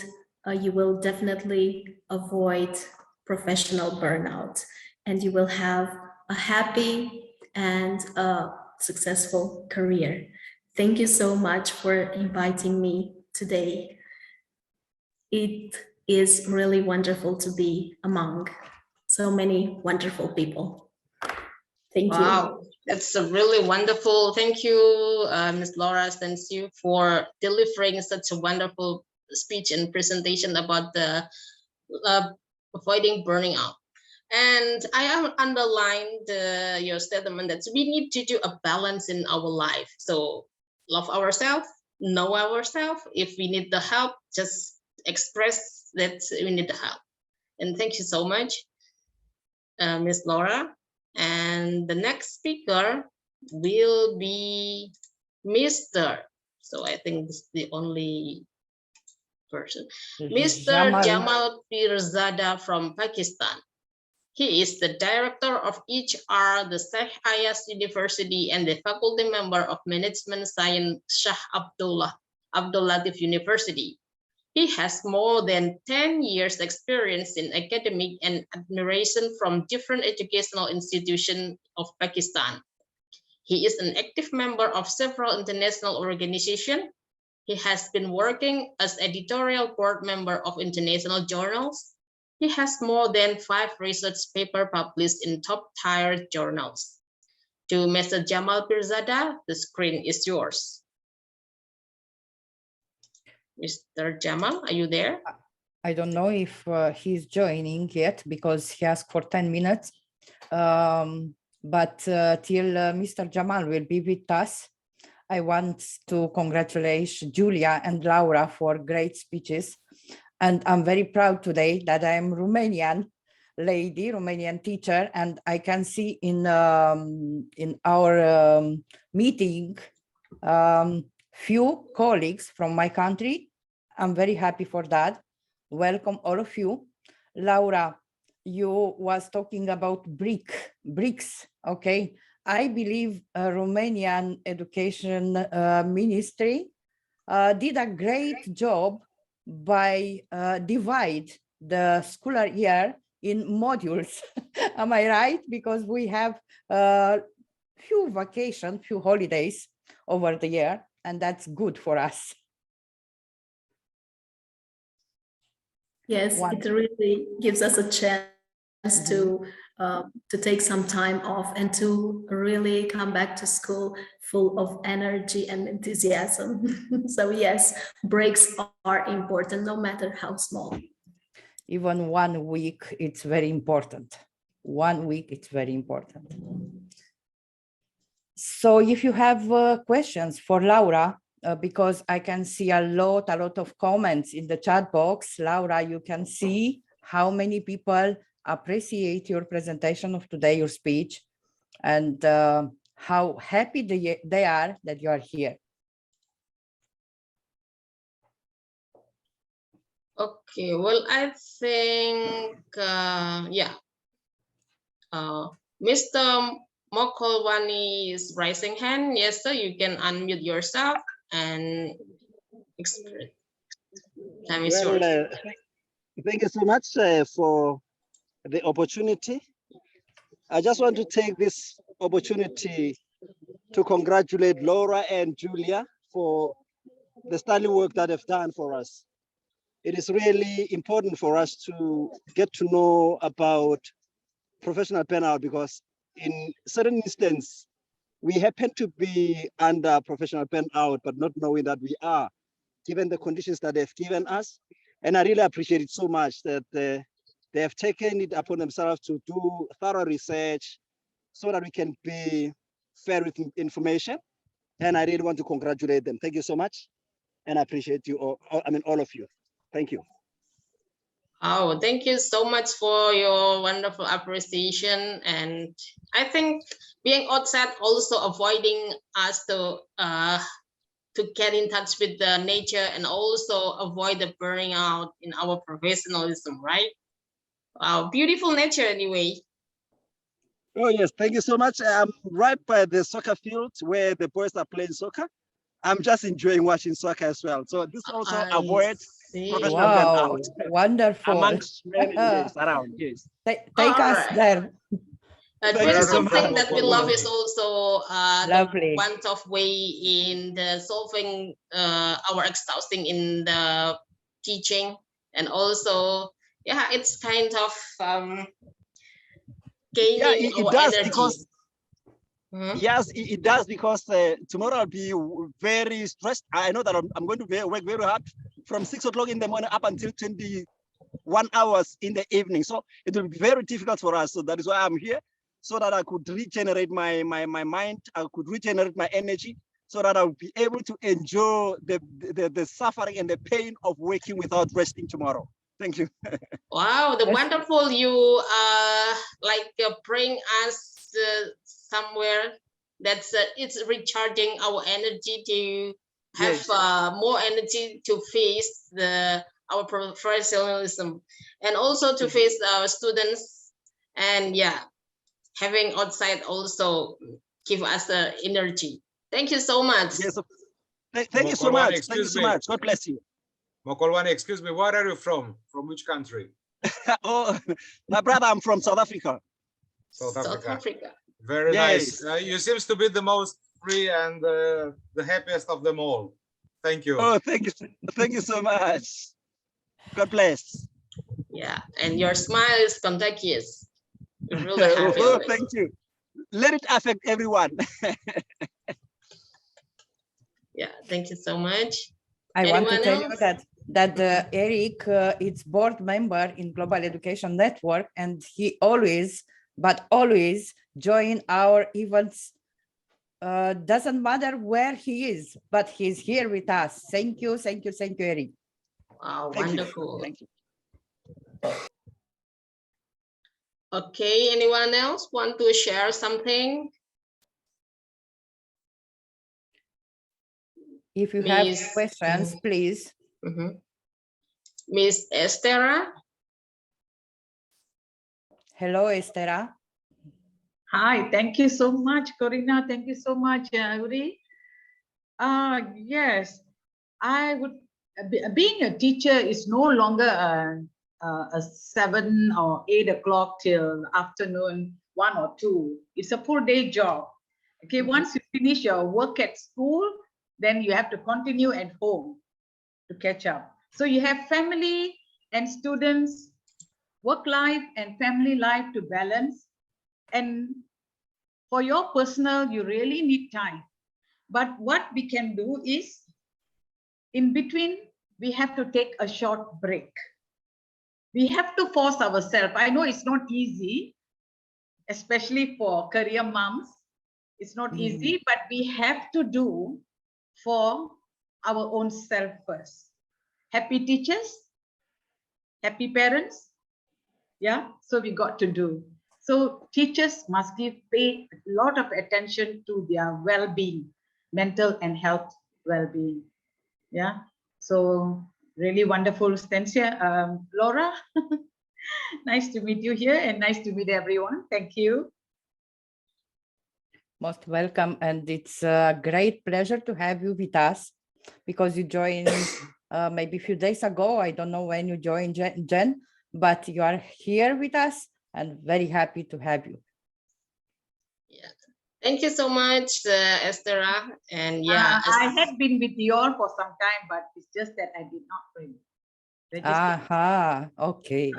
Speaker 5: you will definitely avoid professional burnout, and you will have a happy and a successful career. Thank you so much for inviting me today. It is really wonderful to be among so many wonderful people. Thank you.
Speaker 1: Wow, that's a really wonderful. Thank you, Ms. Laura Stensiu, for delivering such a wonderful speech and presentation about the avoiding burning out. And I am underlined your statement that we need to do a balance in our life. So love ourselves, know ourselves. If we need the help, just express that we need the help. And thank you so much, Ms. Laura. And the next speaker will be Mr. So I think this is the only person. Mr. Jamal Pirzada from Pakistan. He is the director of HR, the Sheikh Ayas University, and the faculty member of Management Science Shah Abdul Latif University. He has more than 10 years experience in academic and admiration from different educational institutions of Pakistan. He is an active member of several international organizations. He has been working as editorial board member of international journals. He has more than 5 research papers published in top-tier journals. To Mr. Jamal Pirzada, the screen is yours. Mr. Jamal, are you there?
Speaker 3: I don't know if he's joining yet because he asked for 10 minutes. But till Mr. Jamal will be with us, I want to congratulate Julia and Laura for great speeches. And I'm very proud today that I am Romanian lady, Romanian teacher, and I can see in our meeting few colleagues from my country. I'm very happy for that. Welcome all of you. Laura, you was talking about bricks, okay? I believe Romanian Education Ministry did a great job by divide the school year in modules. Am I right? Because we have few vacations, few holidays over the year, and that's good for us.
Speaker 5: Yes, it really gives us a chance to take some time off and to really come back to school full of energy and enthusiasm. So yes, breaks are important, no matter how small.
Speaker 3: Even 1 week, it's very important. 1 week, it's very important. So if you have questions for Laura, because I can see a lot of comments in the chat box, Laura, you can see how many people appreciate your presentation of today, your speech, and how happy they are that you are here.
Speaker 1: Okay, well, I think, Mr. Mokolwani is raising hand. Yes, sir, you can unmute yourself and express. Time is yours.
Speaker 6: Thank you so much for the opportunity. I just want to take this opportunity to congratulate Laura and Julia for the study work that they've done for us. it is really important for us to get to know about professional burnout, because in certain instances, we happen to be under professional burnout, but not knowing that we are, given the conditions that they've given us. And I really appreciate it so much that they have taken it upon themselves to do thorough research so that we can be fair with information. And I really want to congratulate them. Thank you so much. And I appreciate you all, all of you. Thank you.
Speaker 1: Oh, thank you so much for your wonderful appreciation. And I think being outside also avoiding us to get in touch with the nature and also avoid the burning out in our professionalism, right? Wow, beautiful nature anyway.
Speaker 6: Oh, yes. Thank you so much. I'm right by the soccer field where the boys are playing soccer. I'm just enjoying watching soccer as well. So this also avoids professional
Speaker 3: Wow,
Speaker 6: burnout
Speaker 3: wonderful.
Speaker 6: amongst many around. Yes.
Speaker 3: Take us
Speaker 1: right.
Speaker 3: there.
Speaker 1: Doing something
Speaker 4: from
Speaker 1: that we love is also
Speaker 3: Lovely.
Speaker 1: one of way in the solving our exhausting in the teaching, and also yeah, it's kind of gaining
Speaker 6: it
Speaker 1: our
Speaker 6: does
Speaker 1: energy.
Speaker 6: because
Speaker 1: Mhm.
Speaker 6: yes, it does, because tomorrow I'll be very stressed. I know that I'm going to work very hard from 6 o'clock in the morning up until 21 hours in the evening. So it will be very difficult for us. So that is why I'm here, so that I could regenerate my mind. I could regenerate my energy, so that I'll be able to enjoy the suffering and the pain of working without resting tomorrow. Thank you.
Speaker 1: Wow, the wonderful you like bring us somewhere that's it's recharging our energy to have
Speaker 6: Yes.
Speaker 1: more energy to face our professionalism, and also to face our students, and yeah, having outside also give us the energy. Thank you so much.
Speaker 6: Yes. Thank you so much. Thank you so much. God bless you.
Speaker 4: Mokolwane, excuse me, where are you from? From which country?
Speaker 6: Oh, my brother, I'm from South Africa.
Speaker 4: South
Speaker 1: South
Speaker 4: Africa.
Speaker 1: Africa.
Speaker 4: Very
Speaker 6: Yes.
Speaker 4: nice. You seems to be the most free and the happiest of them all. Thank you.
Speaker 6: Oh, thank you. Thank you so much. God bless.
Speaker 1: Yeah, and your smile is contagious. You're really happy.
Speaker 6: Oh, thank you. Let it affect everyone.
Speaker 1: Yeah, thank you so much.
Speaker 3: I want to
Speaker 1: Anyone
Speaker 3: tell you
Speaker 1: else?
Speaker 3: that Eric is board member in Global Education Network, and he always join our events. Doesn't matter where he is, but he's here with us. Thank you, Eric.
Speaker 1: Wow,
Speaker 6: Thank you.
Speaker 1: wonderful.
Speaker 6: Thank you.
Speaker 1: Okay, anyone else want to share something?
Speaker 3: If you have
Speaker 1: Miss-
Speaker 3: questions, please.
Speaker 1: Miss Estera.
Speaker 3: Hello, Estera.
Speaker 7: Hi, thank you so much, Corina. Thank you so much, Uri. Yes, I would. Being a teacher is no longer a 7 or 8 o'clock till afternoon 1 or 2. It's a full day job. Okay, once you finish your work at school, then you have to continue at home to catch up. So you have family and students, work life and family life to balance. And for your personal, you really need time. But what we can do is, in between, we have to take a short break. We have to force ourselves. I know it's not easy, especially for career moms. It's not easy, but we have to do for our own self first. Happy teachers, happy parents. Yeah, so we got to do. So teachers must pay a lot of attention to their well-being, mental and health well-being. Yeah, so really wonderful, Stancia. Laura, nice to meet you here and nice to meet everyone. Thank you.
Speaker 3: Most welcome, and it's a great pleasure to have you with us, because you joined maybe a few days ago. I don't know when you joined, Jen, but you are here with us and very happy to have you.
Speaker 1: Yeah, thank you so much, Estera. And yeah,
Speaker 7: I had been with you all for some time, but it's just that I did not bring.
Speaker 3: Aha, okay.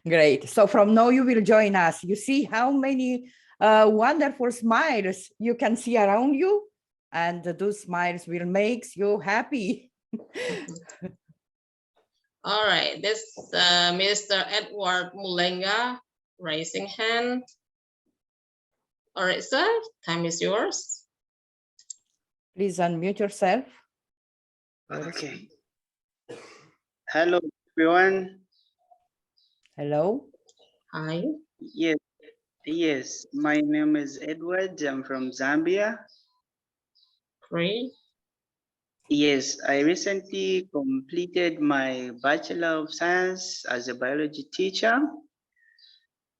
Speaker 3: Great. So from now you will join us. You see how many wonderful smiles you can see around you, and those smiles will make you happy.
Speaker 1: All right, this Mr. Edward Mulenga raising hand. All right, sir, time is yours.
Speaker 3: Please unmute yourself.
Speaker 8: Okay. Hello, everyone.
Speaker 3: Hello.
Speaker 1: Hi.
Speaker 8: Yes. My name is Edward. I'm from Zambia.
Speaker 1: Great.
Speaker 8: Yes, I recently completed my Bachelor of Science as a biology teacher.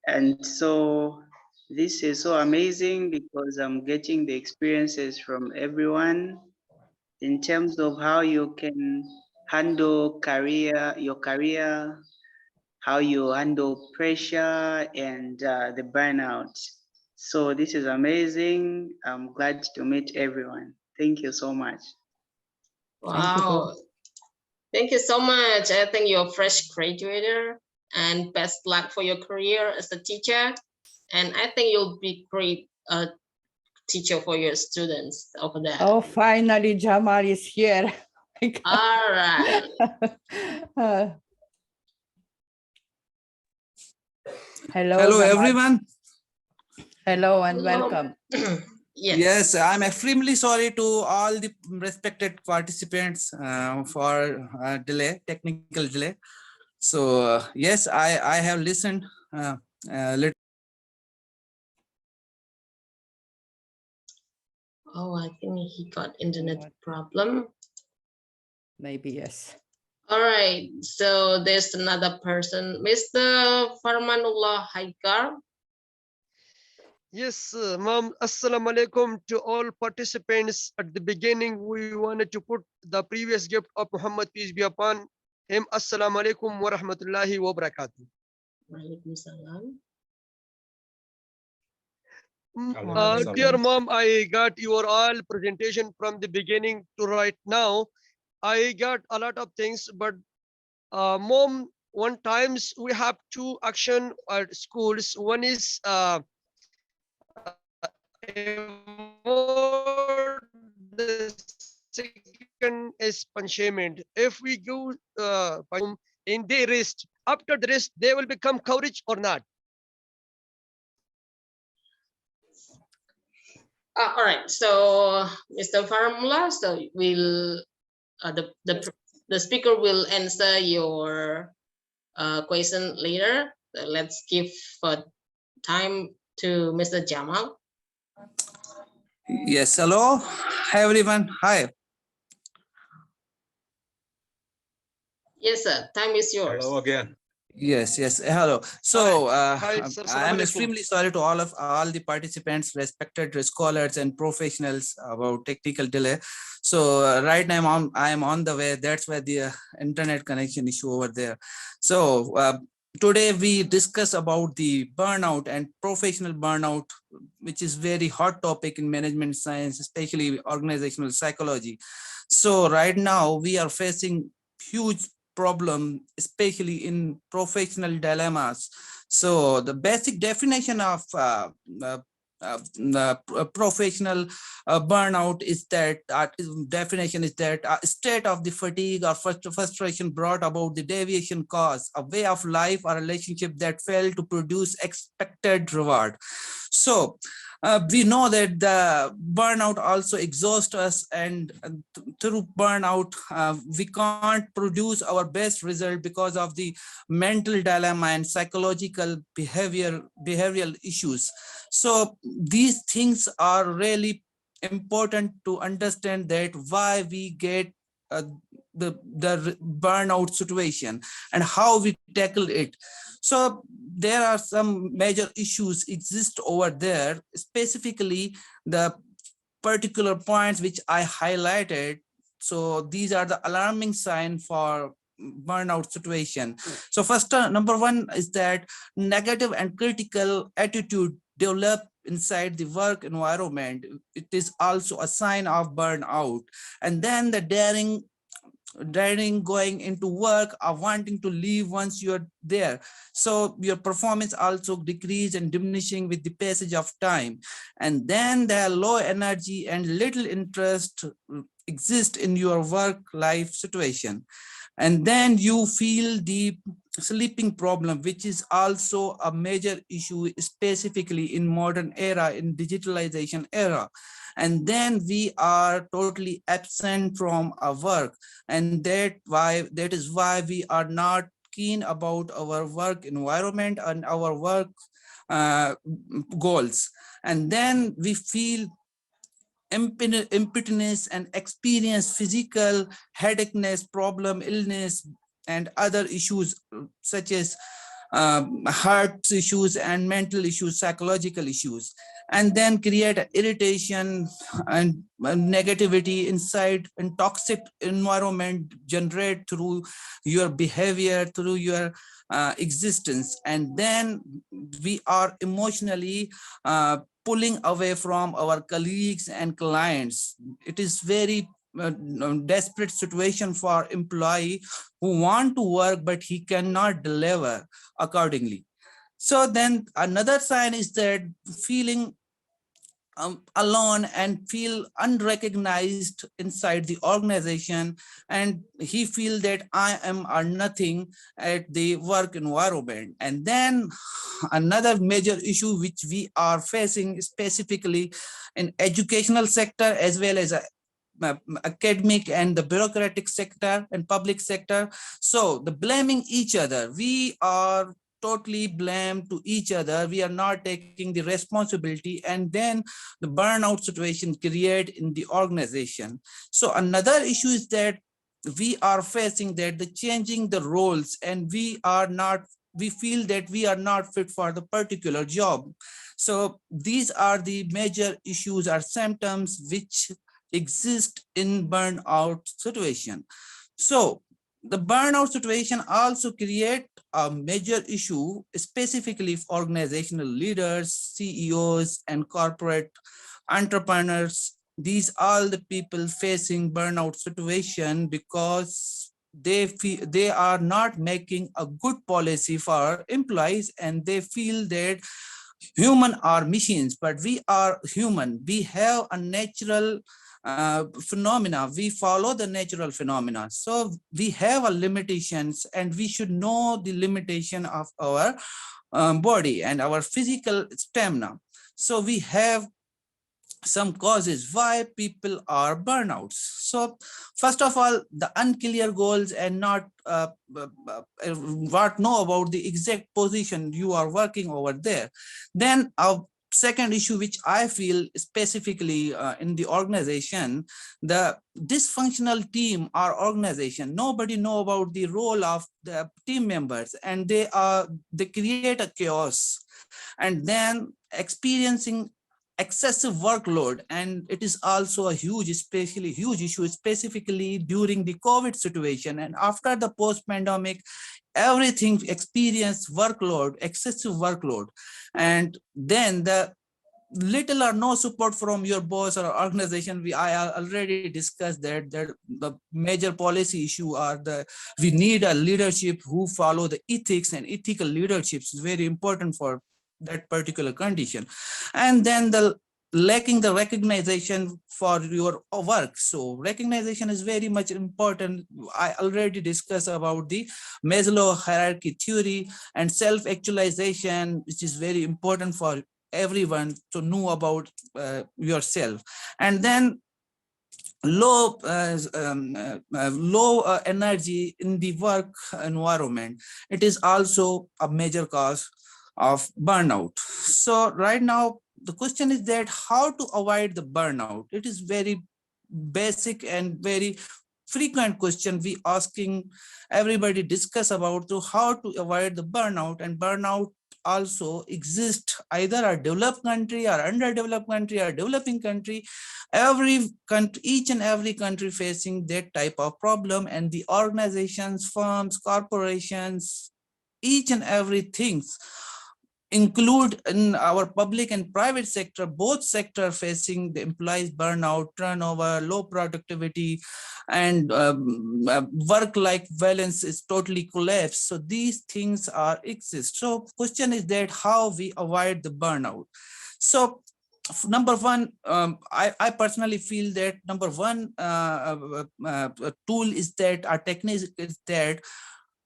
Speaker 8: And so this is so amazing because I'm getting the experiences from everyone in terms of how you can handle your career, how you handle pressure and the burnout. So this is amazing. I'm glad to meet everyone. Thank you so much.
Speaker 1: Wow. Thank you so much. I think you're a fresh graduator and best luck for your career as a teacher. And I think you'll be great teacher for your students over there.
Speaker 3: Oh, finally Jamal is here.
Speaker 1: All right.
Speaker 3: Hello Jamal.
Speaker 9: Everyone.
Speaker 3: Hello and welcome.
Speaker 9: Yes, I'm extremely sorry to all the respected participants for technical delay. So yes, I have listened.
Speaker 1: Oh, I think he got internet problem.
Speaker 3: Maybe yes.
Speaker 1: All right, so there's another person, Mr. Farmanullah Haikar.
Speaker 10: Yes, ma'am. Assalamu alaikum to all participants. At the beginning, we wanted to put the previous gift of Muhammad, peace be upon him. Assalamu alaikum wa rahmatullahi wa barakatuh.
Speaker 1: Walaikum salam.
Speaker 10: Dear mom, I got your all presentation from the beginning to right now. I got a lot of things, but mom, one times we have two action at schools. One is the second is punishment. If we go in the rest, after the rest, they will become courage or not.
Speaker 1: All right, so Mr. Farmula, so we'll the speaker will answer your question later. So let's give time to Mr. Jamal.
Speaker 9: Yes, hello, everyone. Hi.
Speaker 1: Yes, sir. Time is yours.
Speaker 4: Hello again.
Speaker 9: Yes, hello. So
Speaker 10: Hi, sir.
Speaker 9: I am extremely sorry to all the participants, respected scholars and professionals about technical delay. So right now I am on the way. That's why the internet connection issue over there. So today we discuss about the burnout and professional burnout, which is very hot topic in management science, especially organizational psychology. So right now we are facing huge problem, especially in professional dilemmas. So the basic definition of professional burnout is that definition is that a state of the fatigue or frustration brought about the deviation cause, a way of life or relationship that failed to produce expected reward. So we know that the burnout also exhausts us, and through burnout, we can't produce our best result because of the mental dilemma and psychological behavioral issues. So these things are really important to understand that why we get the burnout situation and how we tackle it. So there are some major issues exist over there, specifically the particular points which I highlighted. So these are the alarming sign for burnout situation. So first, number one is that negative and critical attitude develop inside the work environment. It is also a sign of burnout. And then the daring dreading going into work or wanting to leave once you're there. So your performance also decrease and diminishing with the passage of time. And then there are low energy and little interest exist in your work life situation. And then you feel the sleeping problem, which is also a major issue, specifically in modern era, in digitalization era. And then we are totally absent from our work, and that is why we are not keen about our work environment and our work goals. And then we feel impotence and experience physical headache, problem, illness, and other issues such as heart issues and mental issues, psychological issues, and then create irritation and negativity inside, and toxic environment generate through your behavior, through your existence. And then we are emotionally pulling away from our colleagues and clients. It is very desperate situation for employee who want to work, but he cannot deliver accordingly. So then another sign is that feeling alone and feel unrecognized inside the organization, and he feel that I am or nothing at the work environment. And then another major issue which we are facing specifically in educational sector as well as academic and the bureaucratic sector and public sector. So the blaming each other, we are totally blame to each other, we are not taking the responsibility, and then the burnout situation create in the organization. So another issue is that we are facing that the changing the roles, and we feel that we are not fit for the particular job. So these are the major issues or symptoms which exist in burnout situation. So the burnout situation also create a major issue, specifically for organizational leaders, CEOs, and corporate entrepreneurs. These are the people facing burnout situation because they are not making a good policy for employees, and they feel that human are machines, but we are human. We have a natural phenomena. We follow the natural phenomena. So we have a limitations, and we should know the limitation of our body and our physical stamina. So we have some causes why people are burnouts. So first of all, the unclear goals and not what know about the exact position you are working over there. Then a second issue which I feel specifically in the organization, the dysfunctional team or organization, nobody know about the role of the team members, and they create a chaos. And then experiencing excessive workload, and it is also a especially huge issue, specifically during the COVID situation and after the post-pandemic, everything experience workload, excessive workload. And then the little or no support from your boss or organization. I already discussed that the major policy issue are we need a leadership who follow the ethics, and ethical leadership is very important for that particular condition. And then the lacking the recognition for your work. So recognition is very much important. I already discussed about the Maslow hierarchy theory and self-actualization, which is very important for everyone to know about yourself. And then low energy in the work environment, it is also a major cause of burnout. So right now the question is that how to avoid the burnout. It is very basic and very frequent question we asking everybody discuss about to how to avoid the burnout. And burnout also exist either a developed country or underdeveloped country or developing country. Every country, each and every country facing that type of problem, and the organizations, firms, corporations, each and every things include in our public and private sector, both sector facing the employees burnout, turnover, low productivity, and work-life balance is totally collapsed. So these things are exist. So question is that how we avoid the burnout. So number one, I personally feel that number one tool is that our technique is that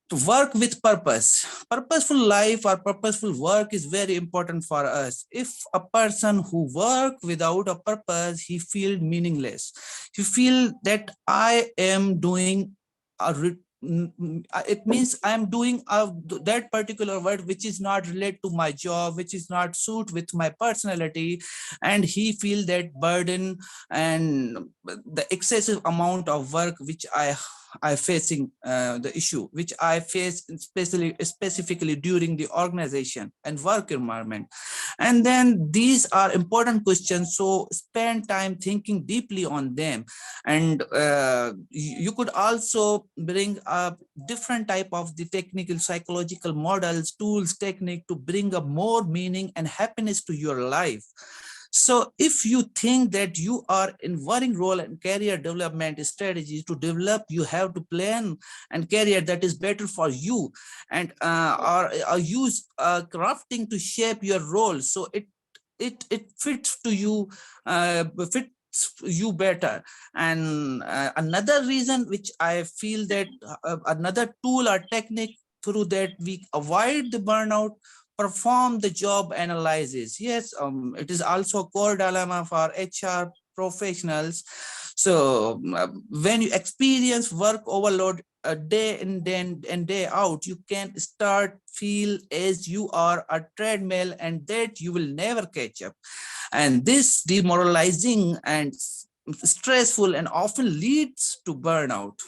Speaker 9: to work with purpose. Purposeful life or purposeful work is very important for us. If a person who work without a purpose, he feel meaningless. He feel that I am doing it means I'm doing that particular work which is not related to my job, which is not suit with my personality, and he feel that burden and the excessive amount of work which I facing the issue which I face specifically during the organization and work environment. And then these are important questions, so spend time thinking deeply on them. And you could also bring up different type of the technical psychological models, tools, technique to bring a more meaning and happiness to your life. So if you think that you are in working role and career development strategies to develop, you have to plan and career that is better for you, and or use crafting to shape your role. So it fits to you, fits you better. And another reason which I feel that another tool or technique through that we avoid the burnout, perform the job analysis. Yes, it is also a core dilemma for HR professionals. So when you experience work overload day in and day out, you can start feel as you are a treadmill and that you will never catch up. And this demoralizing and stressful and often leads to burnout.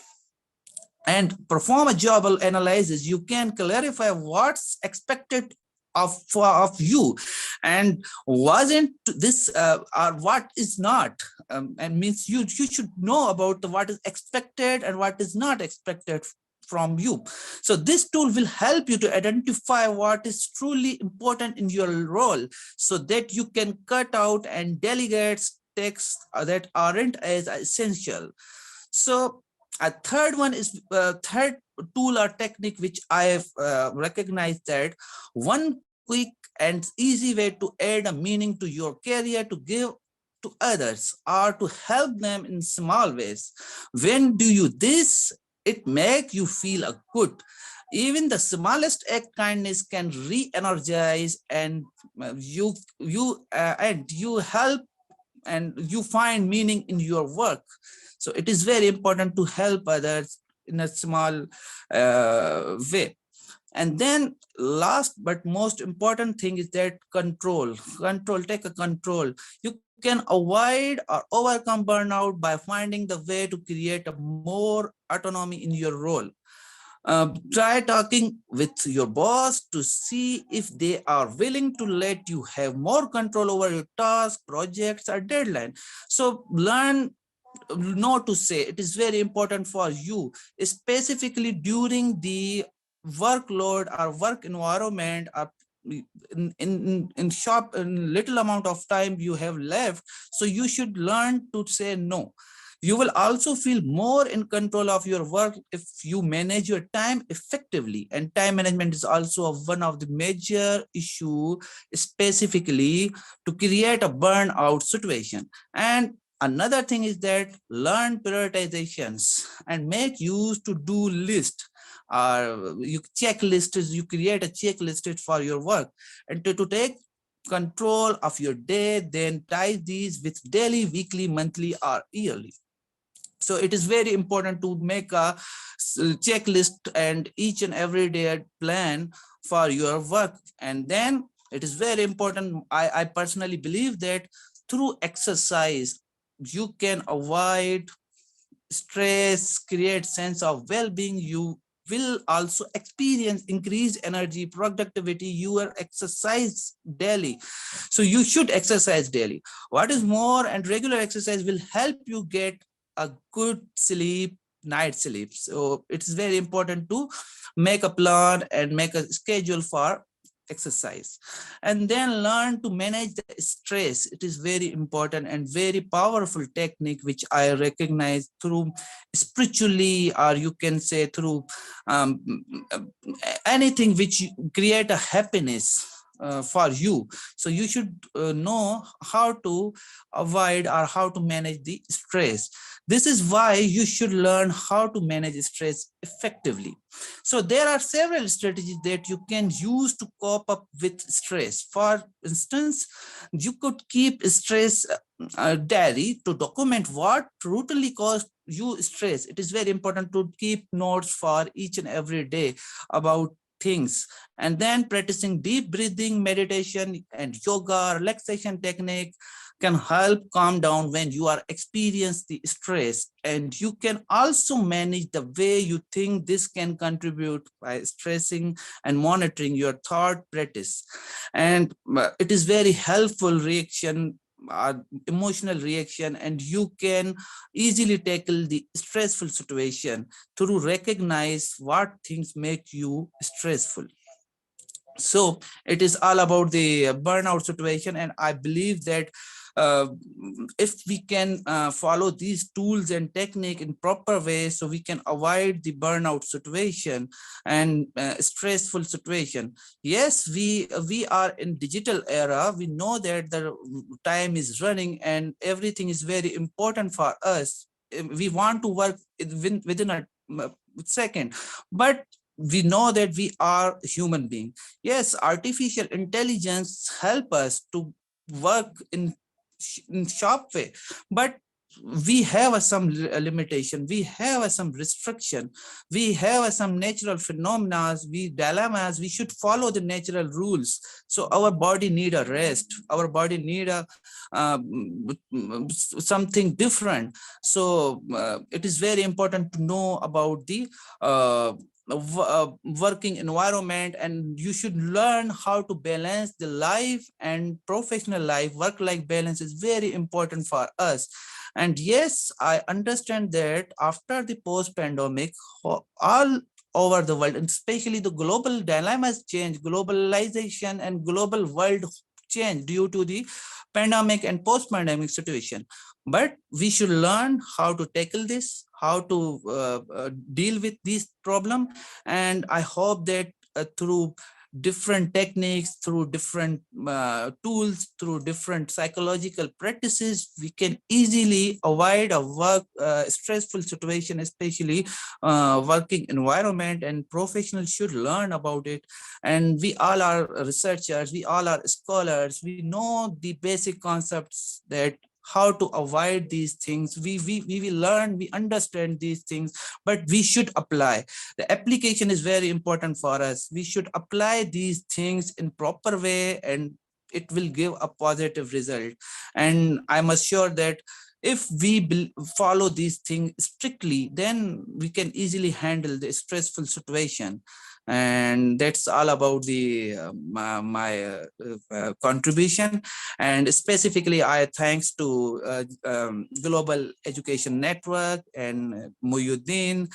Speaker 9: And perform a job analysis, you can clarify what's expected of you and wasn't this or what is not, and means you should know about what is expected and what is not expected from you. So this tool will help you to identify what is truly important in your role so that you can cut out and delegate tasks that aren't as essential. So a third one is third tool or technique which I have recognized that one quick and easy way to add a meaning to your career to give to others or to help them in small ways. When do you this, it make you feel good. Even the smallest act kindness can re-energize and you help and you find meaning in your work. So it is very important to help others in a small way. And then last but most important thing is that take a control. You can avoid or overcome burnout by finding the way to create a more autonomy in your role. Try talking with your boss to see if they are willing to let you have more control over your tasks, projects, or deadline. So learn no to say. It is very important for you, specifically during the workload or work environment or in shop in little amount of time you have left. So you should learn to say no. You will also feel more in control of your work if you manage your time effectively. And time management is also one of the major issue, specifically to create a burnout situation. And another thing is that learn prioritizations and make use to do list. You checklists, you create a checklist for your work and to take control of your day, then tie these with daily, weekly, monthly, or yearly. So it is very important to make a checklist and each and every day plan for your work. And then it is very important. I personally believe that through exercise, you can avoid stress, create sense of well-being. You will also experience increased energy, productivity. You are exercise daily. So you should exercise daily. What is more, and regular exercise will help you get a good sleep, night sleep. So it's very important to make a plan and make a schedule for exercise, and then learn to manage the stress. It is very important and very powerful technique, which I recognize through spiritually, or you can say through um, anything which create a happiness for you. So you should know how to avoid or how to manage the stress. This is why you should learn how to manage stress effectively. So there are several strategies that you can use to cope up with stress. For instance, you could keep stress diary to document what routinely caused you stress. It is very important to keep notes for each and every day about things, and then practicing deep breathing, meditation, and yoga relaxation technique can help calm down when you are experiencing the stress. And you can also manage the way you think. This can contribute by stressing and monitoring your thought practice. And it is very helpful reaction, emotional reaction, and you can easily tackle the stressful situation through recognize what things make you stressful. So it is all about the burnout situation, and I believe that uh, if we can follow these tools and technique in proper way, so we can avoid the burnout situation and stressful situation. Yes, we are in digital era. We know that the time is running and everything is very important for us. We want to work within a second, but we know that we are human beings. Yes, artificial intelligence help us to work in sharp way, but we have some limitation, we have some restriction, we have some natural phenomena, we dilemmas. We should follow the natural rules. So our body need a rest, our body need a something different. So it is very important to know about the working environment, and you should learn how to balance the life and professional life. Work-life balance is very important for us. And yes, I understand that after the post-pandemic, all over the world, and especially the global dilemmas change, globalization and global world change due to the pandemic and post-pandemic situation. But we should learn how to tackle this, how to deal with this problem. And I hope that through different techniques, through different tools, through different psychological practices, we can easily avoid a work stressful situation, especially working environment, and professionals should learn about it. And we all are researchers, we all are scholars, we know the basic concepts that how to avoid these things. We will learn, we understand these things, but we should apply. The application is very important for us. We should apply these things in proper way, and it will give a positive result. And I'm assured that if we follow these things strictly, then we can easily handle the stressful situation. And that's all about the my contribution. And specifically, I thanks to Global Education Network and Muyuddin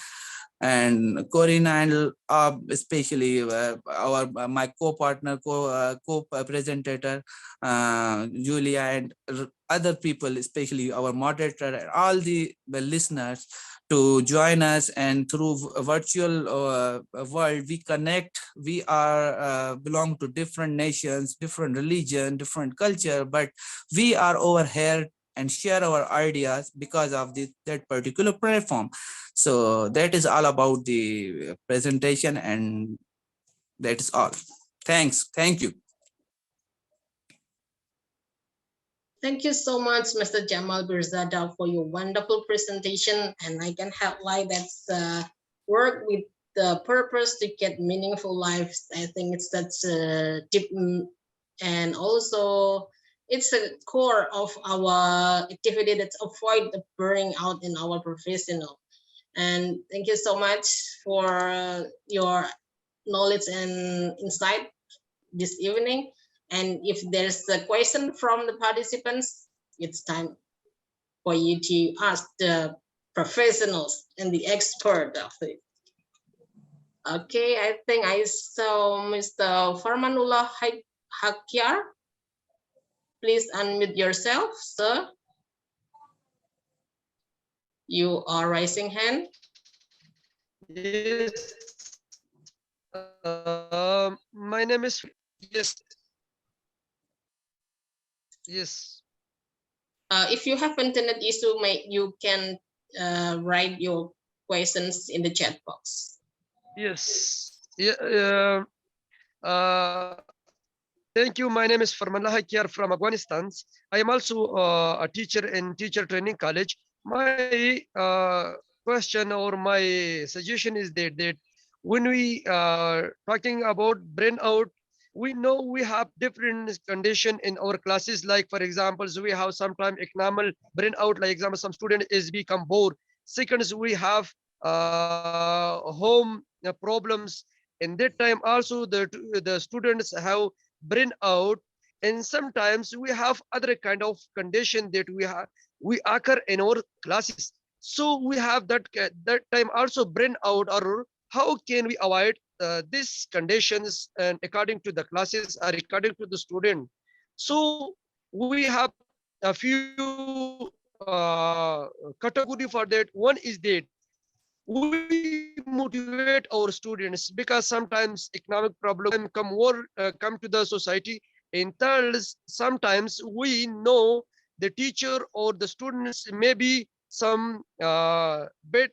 Speaker 9: and Corina, and especially my co-partner, co-presenter Julia, and other people, especially our moderator and all the listeners, to join us. And through a virtual world, we connect. We are belong to different nations, different religion, different culture, but we are over here and share our ideas because of that particular platform. So that is all about the presentation, and that is all. Thanks. Thank you.
Speaker 1: Thank you so much, Mr. Jamal Birzada, for your wonderful presentation. And I can highlight that's work with the purpose to get meaningful lives. I think it's such a deep, and also it's a core of our activity that avoid the burning out in our professional. And thank you so much for your knowledge and insight this evening. And if there's a question from the participants, it's time for you to ask the professionals and the expert of it. Okay, I think I saw Mr. Farmanullah Hakyar. Please unmute yourself, sir. You are raising hand.
Speaker 10: Yes. My name is yes. Yes.
Speaker 1: If you have internet issue, you can write your questions in the chat box.
Speaker 10: Yes. Yeah. Thank you. My name is Farmanullah Hakyar from Afghanistan. I am also a teacher in teacher training college. My question or my suggestion is that when we are talking about burnout, we know we have different condition in our classes. Like for example, we have sometimes economic burnout. Like example, some student is become bored. Second, we have home problems. In that time, also the students have brain out, and sometimes we have other kind of condition that we occur in our classes. So we have that time also brain out, or how can we avoid these conditions and according to the classes or according to the student. So we have a few category for that. One is that we motivate our students because sometimes economic problem come to the society. In third, sometimes we know the teacher or the students maybe some bit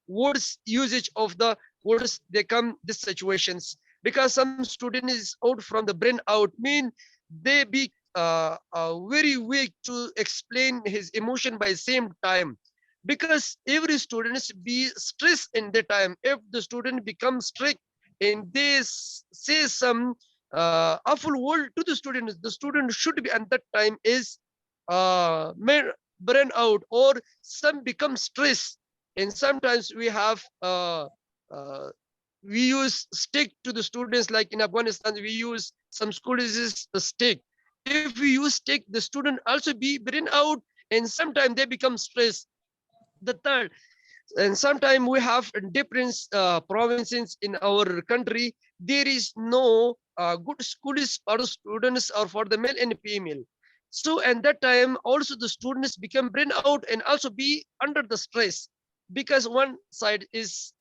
Speaker 10: words usage of the words they come these situations, because some student is out from the brain out mean they be very weak to explain his emotion by same time, because every student be stressed in the time. If the student becomes strict and they say some awful word to the student should be at that time is burn out, or some become stress. And sometimes we have uh, we use stick to the students. Like in Afghanistan, we use some schools is a stick. If we use stick, the student also be burn out, and sometimes they become stressed. The third, and sometimes we have different provinces in our country. There is no good schools for students or for the male and female. So at that time also the students become brain out and also be under the stress, because one side is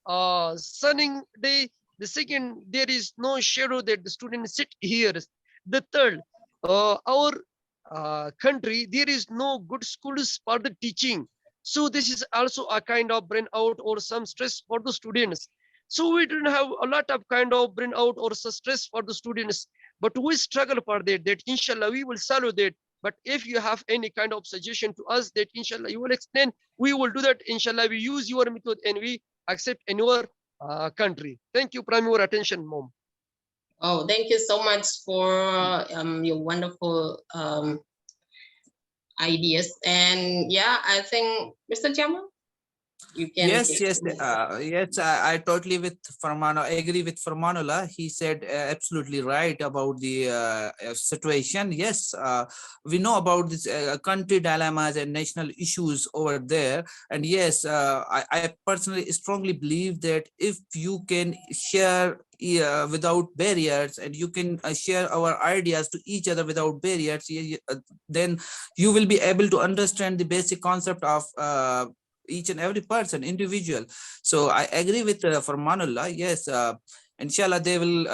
Speaker 10: sunning day, the second there is no shadow that the students sit here. The third, our country there is no good schools for the teaching. So this is also a kind of brain out or some stress for the students. So we don't have a lot of kind of brain out or stress for the students, but we struggle for that inshallah we will solve that. But if you have any kind of suggestion to us that inshallah you will explain, we will do that inshallah. We use your method and we accept in your country. Thank you for your attention, mom.
Speaker 1: Oh, thank you so much for your wonderful ideas. And yeah, I think Mr. Jamal, you can.
Speaker 9: Yes, I totally agree with Farmanullah. He said absolutely right about the situation. Yes, we know about this country dilemmas and national issues over there. And yes, I personally strongly believe that if you can share without barriers, and you can share our ideas to each other without barriers, then you will be able to understand the basic concept of each and every person individual. So I agree with Farmanullah. Yes, inshallah they will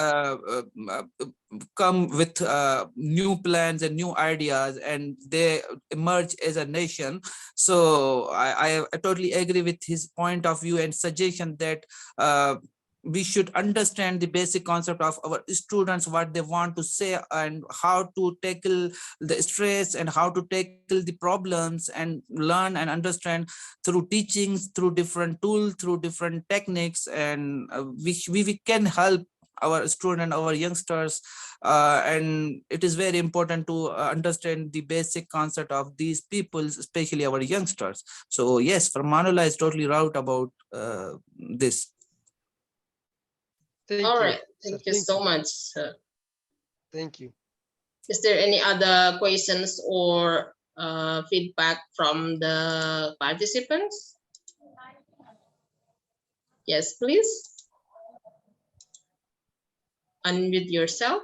Speaker 9: come with new plans and new ideas, and they emerge as a nation. So I totally agree with his point of view and suggestion that we should understand the basic concept of our students, what they want to say, and how to tackle the stress, and how to tackle the problems, and learn and understand through teachings, through different tools, through different techniques, and we can help our student, our youngsters, and it is very important to understand the basic concept of these people, especially our youngsters. So yes, Farmanullah is totally right about this.
Speaker 10: Thank
Speaker 1: All
Speaker 10: you,
Speaker 1: right,
Speaker 10: sir.
Speaker 1: thank you so much, sir.
Speaker 10: Thank you.
Speaker 1: Is there any other questions or feedback from the participants? Yes, please. unmute yourself.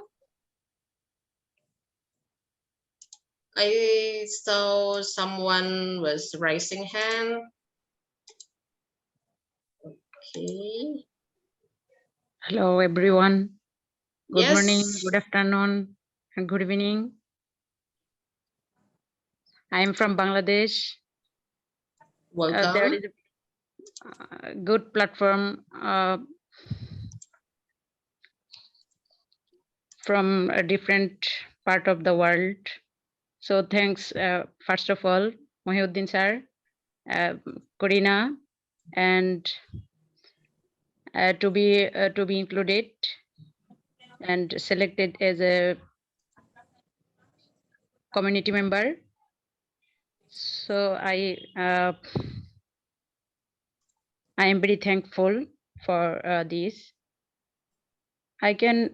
Speaker 1: I saw someone was raising hand. Okay.
Speaker 11: Hello, everyone. Good morning,
Speaker 1: Yes.
Speaker 11: good afternoon, and good evening. I am from Bangladesh.
Speaker 1: Welcome.
Speaker 11: There is a good platform from a different part of the world. So thanks, first of all, Mohiuddin sir, Corina, and to be included and selected as a community member. So I am very thankful for this. I can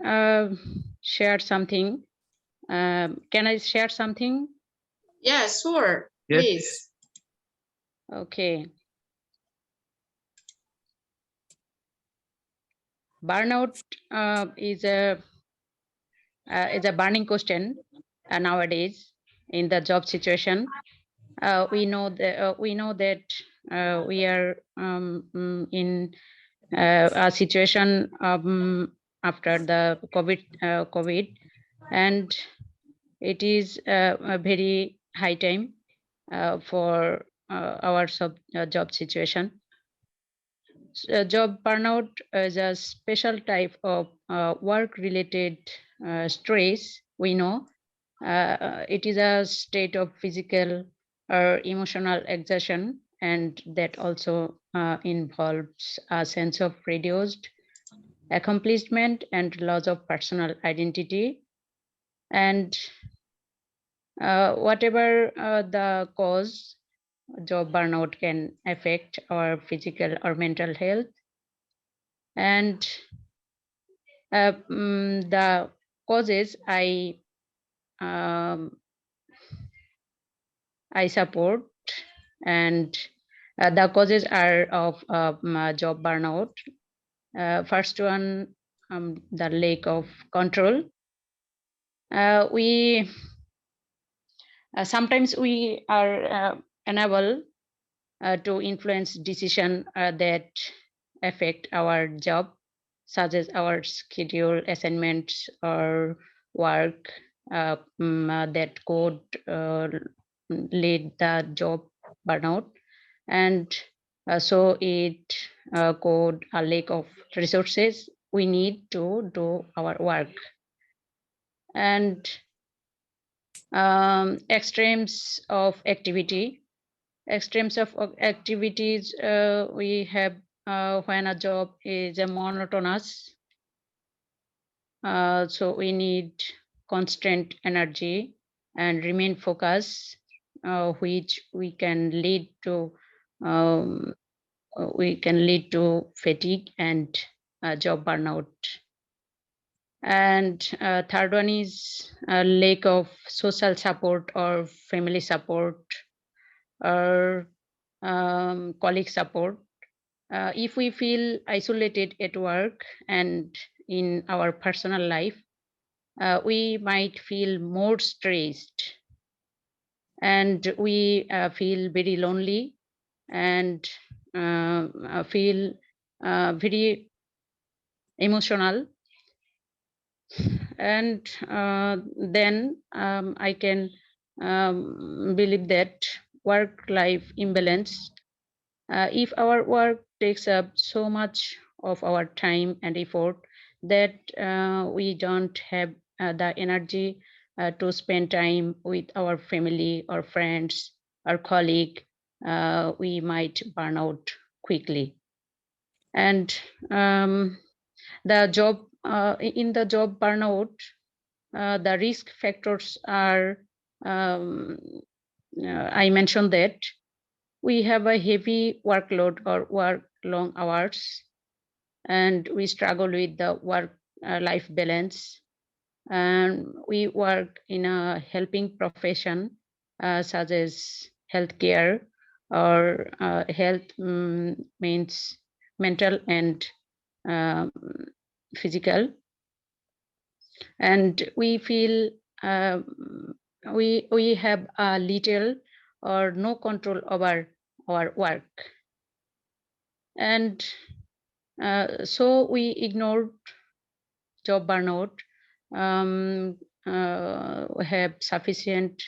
Speaker 11: share something. Can I share something?
Speaker 1: Yeah, sure.
Speaker 9: Yes.
Speaker 1: Please.
Speaker 11: Okay. Burnout is a burning question nowadays in the job situation. We know that we are in a situation after the COVID, and it is a very high time for our job situation. Job burnout is a special type of work-related stress. We know it is a state of physical or emotional exertion, and that also involves a sense of reduced accomplishment and loss of personal identity. And whatever the cause, job burnout can affect our physical or mental health. And the causes I support, and the causes are of job burnout. First one, the lack of control. We sometimes we are unable to influence decision that affect our job, such as our schedule, assignments, or work that could lead the job burnout. And so it could a lack of resources we need to do our work. And extremes of activity. Extremes of activities we have when a job is a monotonous. So we need constant energy and remain focused, which we can lead to fatigue and job burnout. And third one is a lack of social support or family support or colleague support. If we feel isolated at work and in our personal life, we might feel more stressed, and we feel very lonely and feel very emotional. And then I can believe that work-life imbalance. If our work takes up so much of our time and effort that we don't have the energy to spend time with our family or friends or colleague, we might burn out quickly. And the job in the job burnout, the risk factors are I mentioned that we have a heavy workload or work long hours, and we struggle with the work life balance, and we work in a helping profession such as healthcare or health means mental and physical. and we feel we have a little or no control over our work, and so we ignored job burnout, have sufficient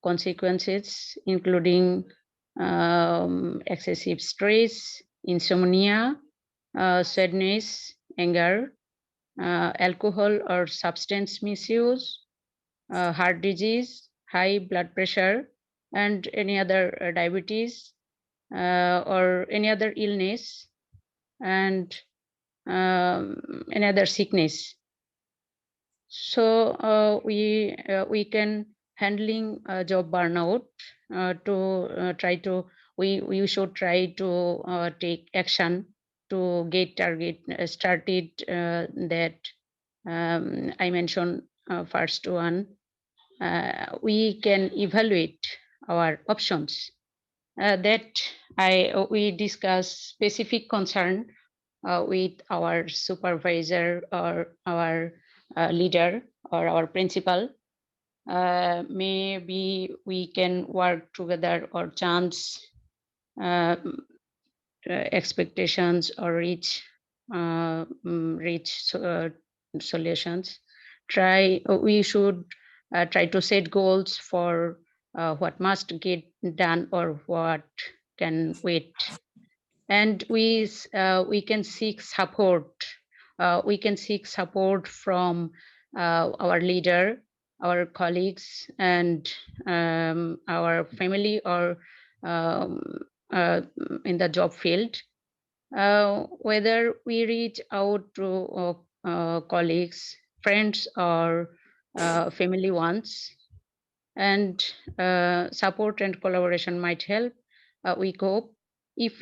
Speaker 11: consequences, including excessive stress, insomnia, sadness, anger, alcohol or substance misuse, heart disease, high blood pressure, and any other diabetes or any other illness, and any other sickness. So we can handling job burnout to try to we should try to take action to get target started that I mentioned first one. We can evaluate our options that we discuss specific concern with our supervisor or our leader or our principal. Maybe we can work together or chance expectations or reach solutions. We should try to set goals for what must get done or what can wait, and we can seek support. We can seek support from our leader, our colleagues, and our family, or in the job field. Whether we reach out to colleagues, friends, or family ones, and support and collaboration might help. We hope if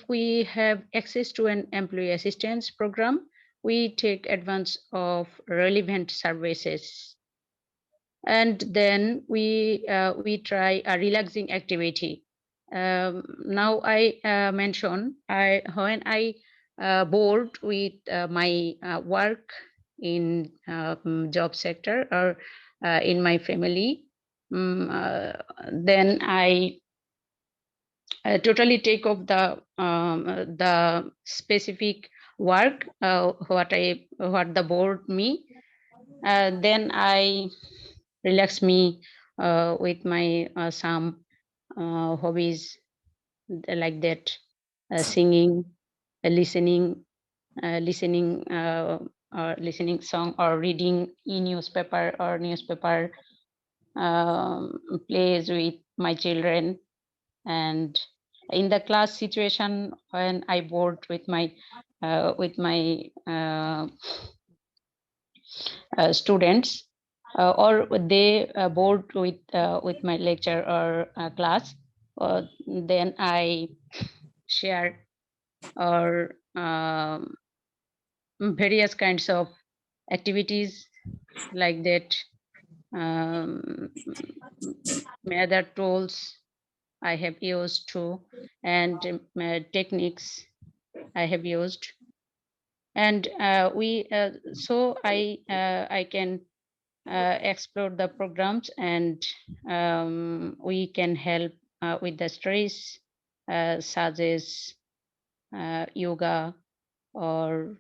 Speaker 11: we have access to an employee assistance program, we take advantage of relevant services, and then we try a relaxing activity. Now I mention when I bored with my work in job sector or in my family, then I totally take up the specific work what the bored me. Then I relax me with my some hobbies like that, singing, listening, or listening song, or reading e-newspaper or newspaper, plays with my children. And in the class situation, when I bored with my students, or they bored with my lecture or class, then I share or various kinds of activities like that. Other tools I have used too, and techniques I have used, and so I can explore the programs, and we can help with the stress, such as yoga or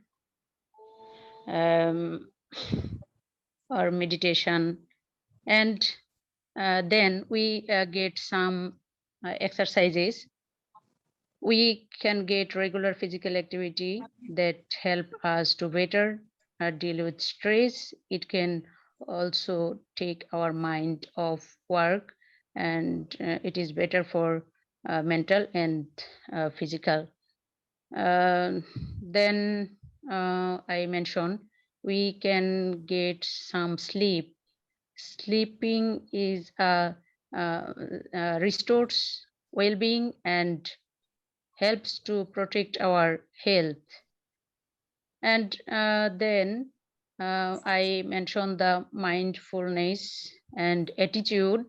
Speaker 11: meditation, and then we get some exercises. We can get regular physical activity that help us to better deal with stress. It can also take our mind off work, and it is better for mental and physical. Then I mentioned we can get some sleep. Sleeping is restores well-being and helps to protect our health. And then I mentioned the mindfulness and attitude.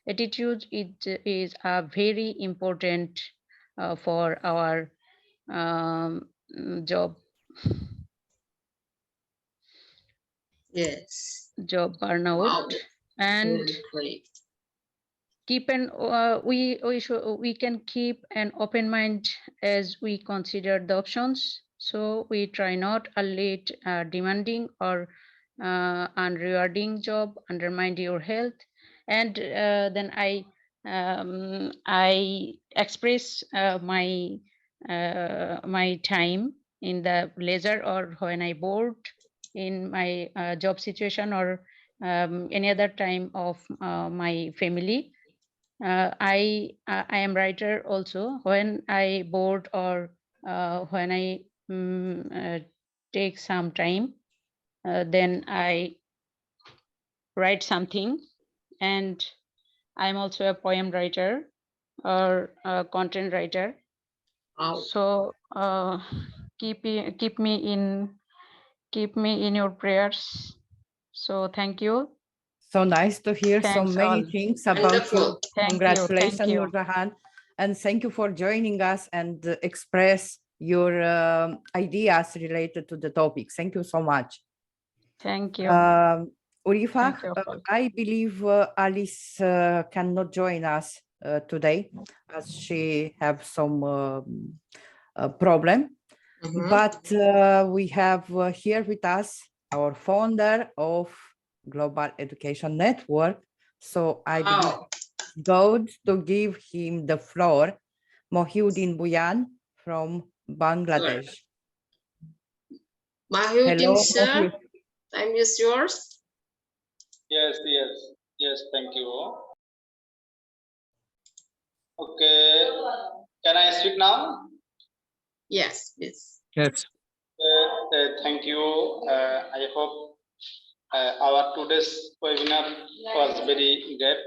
Speaker 11: Attitude is a very important for our job.
Speaker 1: Yes.
Speaker 11: job burnout.
Speaker 1: Wow.
Speaker 11: And
Speaker 1: Really great.
Speaker 11: we can keep an open mind as we consider the options. So we try not a late demanding or unrewarding job undermine your health. And then I express my time in the leisure or when I bored in my job situation, or any other time of my family. I am writer also. When I bored or when I take some time, then I write something. And I'm also a poem writer or a content writer.
Speaker 1: Wow.
Speaker 11: So keep me in your prayers. So thank you.
Speaker 3: So nice to hear so
Speaker 11: Thanks
Speaker 3: many
Speaker 11: all.
Speaker 3: things about
Speaker 1: Wonderful.
Speaker 3: you.
Speaker 11: Thank
Speaker 3: Congratulations,
Speaker 11: you.
Speaker 3: Nurjahan. And thank you for joining us and express your ideas related to the topic. Thank you so much.
Speaker 11: Thank you.
Speaker 3: Urifa,
Speaker 11: Thank you.
Speaker 3: I believe Alice cannot join us today as she have some problem. But we have here with us our founder of Global Education Network. So I believe God to give him the floor, Mohiuddin Buyan from Bangladesh.
Speaker 1: Mohiuddin,
Speaker 3: Hello,
Speaker 1: sir, time is yours.
Speaker 12: Yes, thank you. Okay, can I speak now?
Speaker 1: Yes, please.
Speaker 9: Yes.
Speaker 12: Thank you. I hope our today's webinar was very great.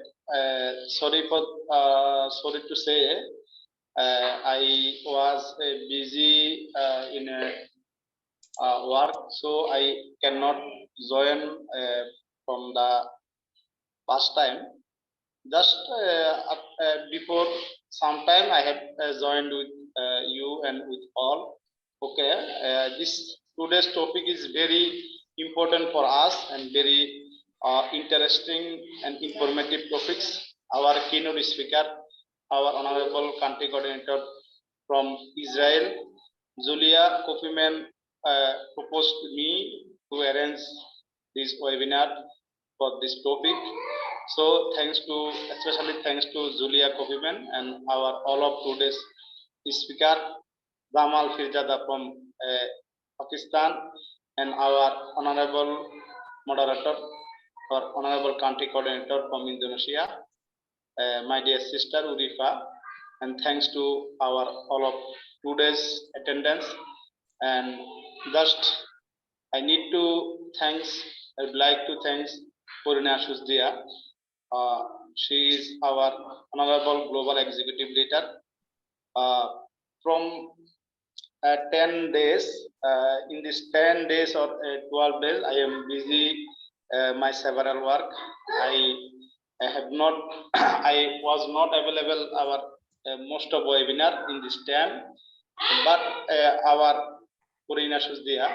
Speaker 12: Sorry to say, I was busy in work, so I cannot join from the past time. Just before some time, I have joined with you and with all. Okay, this today's topic is very important for us and very interesting and informative topics. Our keynote speaker, our honorable country coordinator from Israel, Julia Kofiman, proposed me to arrange this webinar for this topic. So especially thanks to Julia Kofiman and our all of today's speaker, Ramal Firzada from Pakistan, and our honorable moderator or honorable country coordinator from Indonesia, my dear sister Urifa, and thanks to our all of today's attendance. And just I would like to thank Purna Shusdia. She is our honorable global executive leader. From 10 days, in these 10 days or 12 days, I am busy my several work. I have not, I was not available our most of webinar in this time, but our Purina Shusdia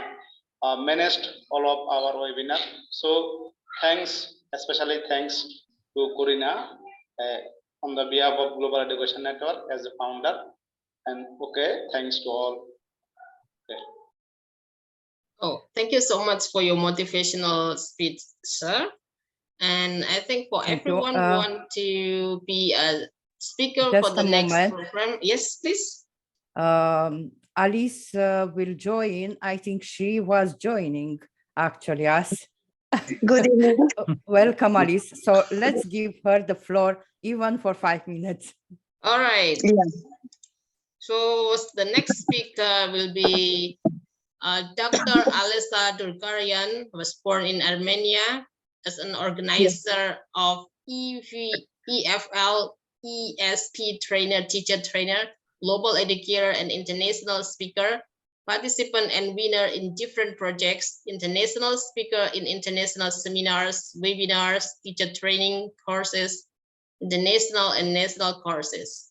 Speaker 12: managed all of our webinar. So especially thanks to Corina on the behalf of Global Education Network as a founder. And thanks to all.
Speaker 1: Oh, thank you so much for your motivational speech, sir. And I think for everyone who want to be a speaker for the next program. Yes, please.
Speaker 3: Alice will join. I think she was joining actually us.
Speaker 13: Good evening.
Speaker 3: Welcome, Alice. So let's give her the floor even for 5 minutes.
Speaker 1: All right.
Speaker 13: Yeah.
Speaker 1: So the next speaker will be Dr. Alisa Durgarian, who was born in Armenia as an organizer of EFL, ESP trainer, teacher trainer, global educator, and international speaker, participant and winner in different projects, international speaker in international seminars, webinars, teacher training courses, international and national courses.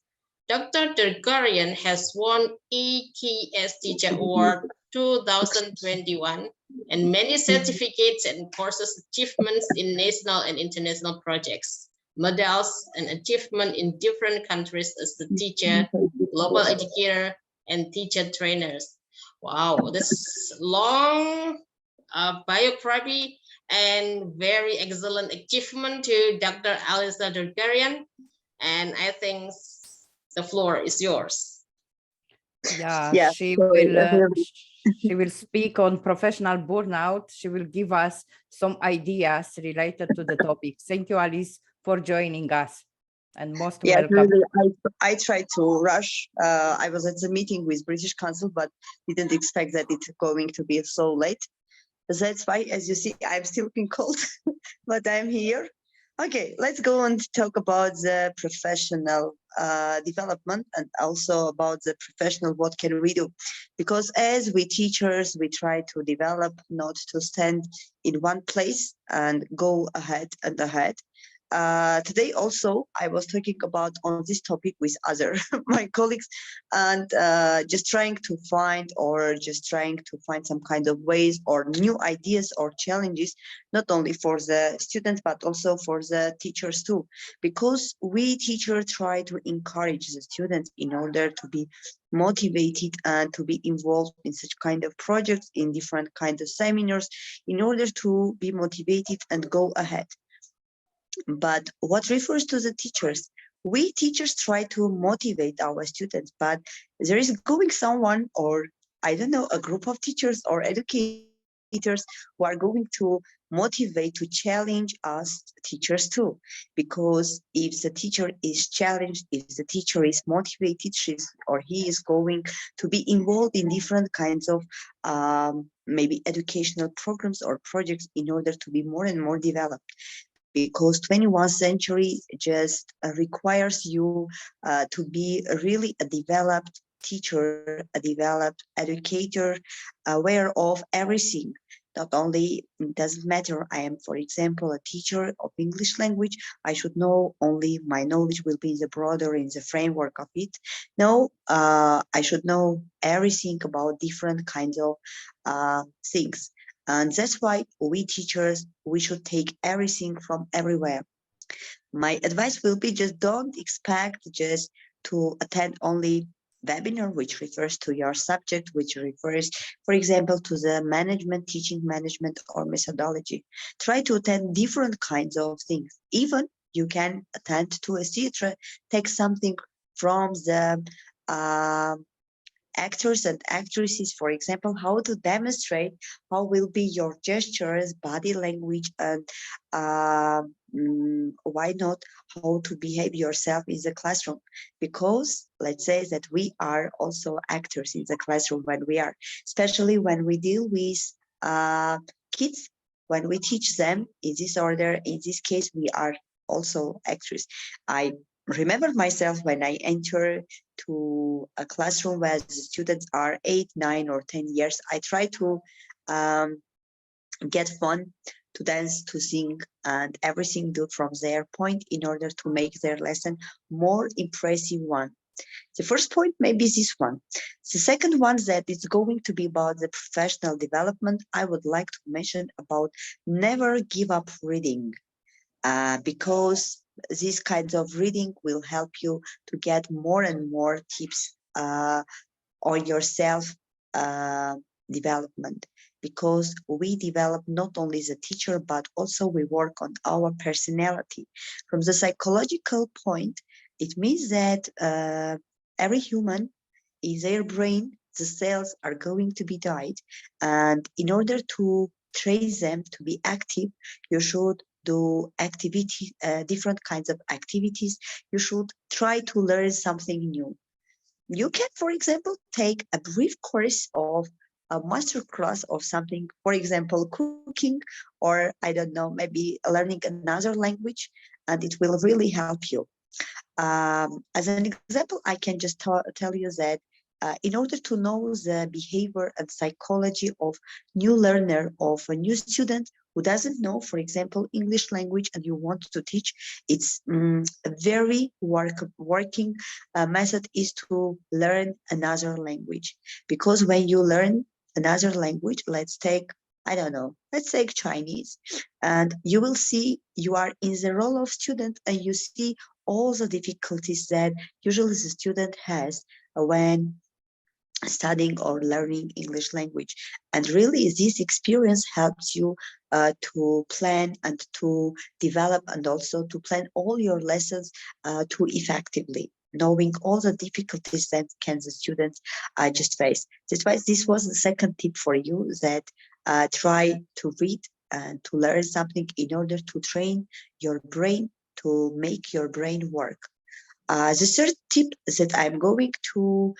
Speaker 1: Dr. Durgarian has won AKS Teacher Award 2021 and many certificates and courses achievements in national and international projects, medals and achievement in different countries as the teacher, global educator, and teacher trainers. Wow, this is long biography and very excellent achievement to Dr. Alisa Durgarian. And I think the floor is yours.
Speaker 3: Yeah,
Speaker 13: Yeah,
Speaker 3: she
Speaker 13: so
Speaker 3: will
Speaker 13: really-
Speaker 3: she will speak on professional burnout. She will give us some ideas related to the topic. Thank you, Alice, for joining us, and most
Speaker 13: Yes,
Speaker 3: welcome.
Speaker 13: really, I tried to rush. I was at the meeting with British Council, but didn't expect that it's going to be so late. That's why, as you see, I'm still being cold, but I'm here. Okay, let's go and talk about the professional development and also about the professional, what can we do? Because as we teachers, we try to develop, not to stand in one place and go ahead and ahead. Today also, I was talking about on this topic with other my colleagues, and just trying to find some kind of ways or new ideas or challenges, not only for the students but also for the teachers too, because we teachers try to encourage the students in order to be motivated and to be involved in such kind of projects, in different kind of seminars, in order to be motivated and go ahead. But what refers to the teachers, we teachers try to motivate our students, but there is going someone, or I don't know, a group of teachers or educators who are going to motivate, to challenge us teachers too. Because if the teacher is challenged, if the teacher is motivated, she's or he is going to be involved in different kinds of maybe educational programs or projects in order to be more and more developed. Because 21st century just requires you to be really a developed teacher, a developed educator, aware of everything. Not only, it doesn't matter, I am, for example, a teacher of English language, I should know only my knowledge will be in the broader, in the framework of it. No, I should know everything about different kinds of things. And that's why we teachers, we should take everything from everywhere. My advice will be just don't expect just to attend only webinar, which refers to your subject, which refers, for example, to the management, teaching management or methodology. Try to attend different kinds of things. Even you can attend to a theater, take something from the actors and actresses, for example, how to demonstrate how will be your gestures, body language, and why not how to behave yourself in the classroom. Because let's say that we are also actors in the classroom when we are, especially when we deal with kids, when we teach them in this order, in this case, we are also actors. I remember myself when I entered to a classroom where the students are 8, 9, or 10 years. I try to get fun, to dance, to sing, and everything do from their point in order to make their lesson more impressive one. The first point may be this one. The second one that is going to be about the professional development, I would like to mention about never give up reading, because these kinds of reading will help you to get more and more tips on your self development, because we develop not only the teacher, but also we work on our personality. From the psychological point, it means that every human, in their brain, the cells are going to be died. And in order to train them to be active, you should do activity, different kinds of activities. You should try to learn something new. You can, for example, take a brief course of a master class of something, for example, cooking, or I don't know, maybe learning another language, and it will really help you. As an example, I can just tell you that in order to know the behavior and psychology of new learner, of a new student who doesn't know, for example, English language, and you want to teach, it's a very working method is to learn another language. Because when you learn another language, let's take I don't know, let's say Chinese, and you will see you are in the role of student and you see all the difficulties that usually the student has when studying or learning English language. And really this experience helps you to plan and to develop and also to plan all your lessons too effectively, knowing all the difficulties that can the students just face. That's why this was the second tip for you, that try to read and to learn something in order to train your brain, to make your brain work. The third tip that I'm going to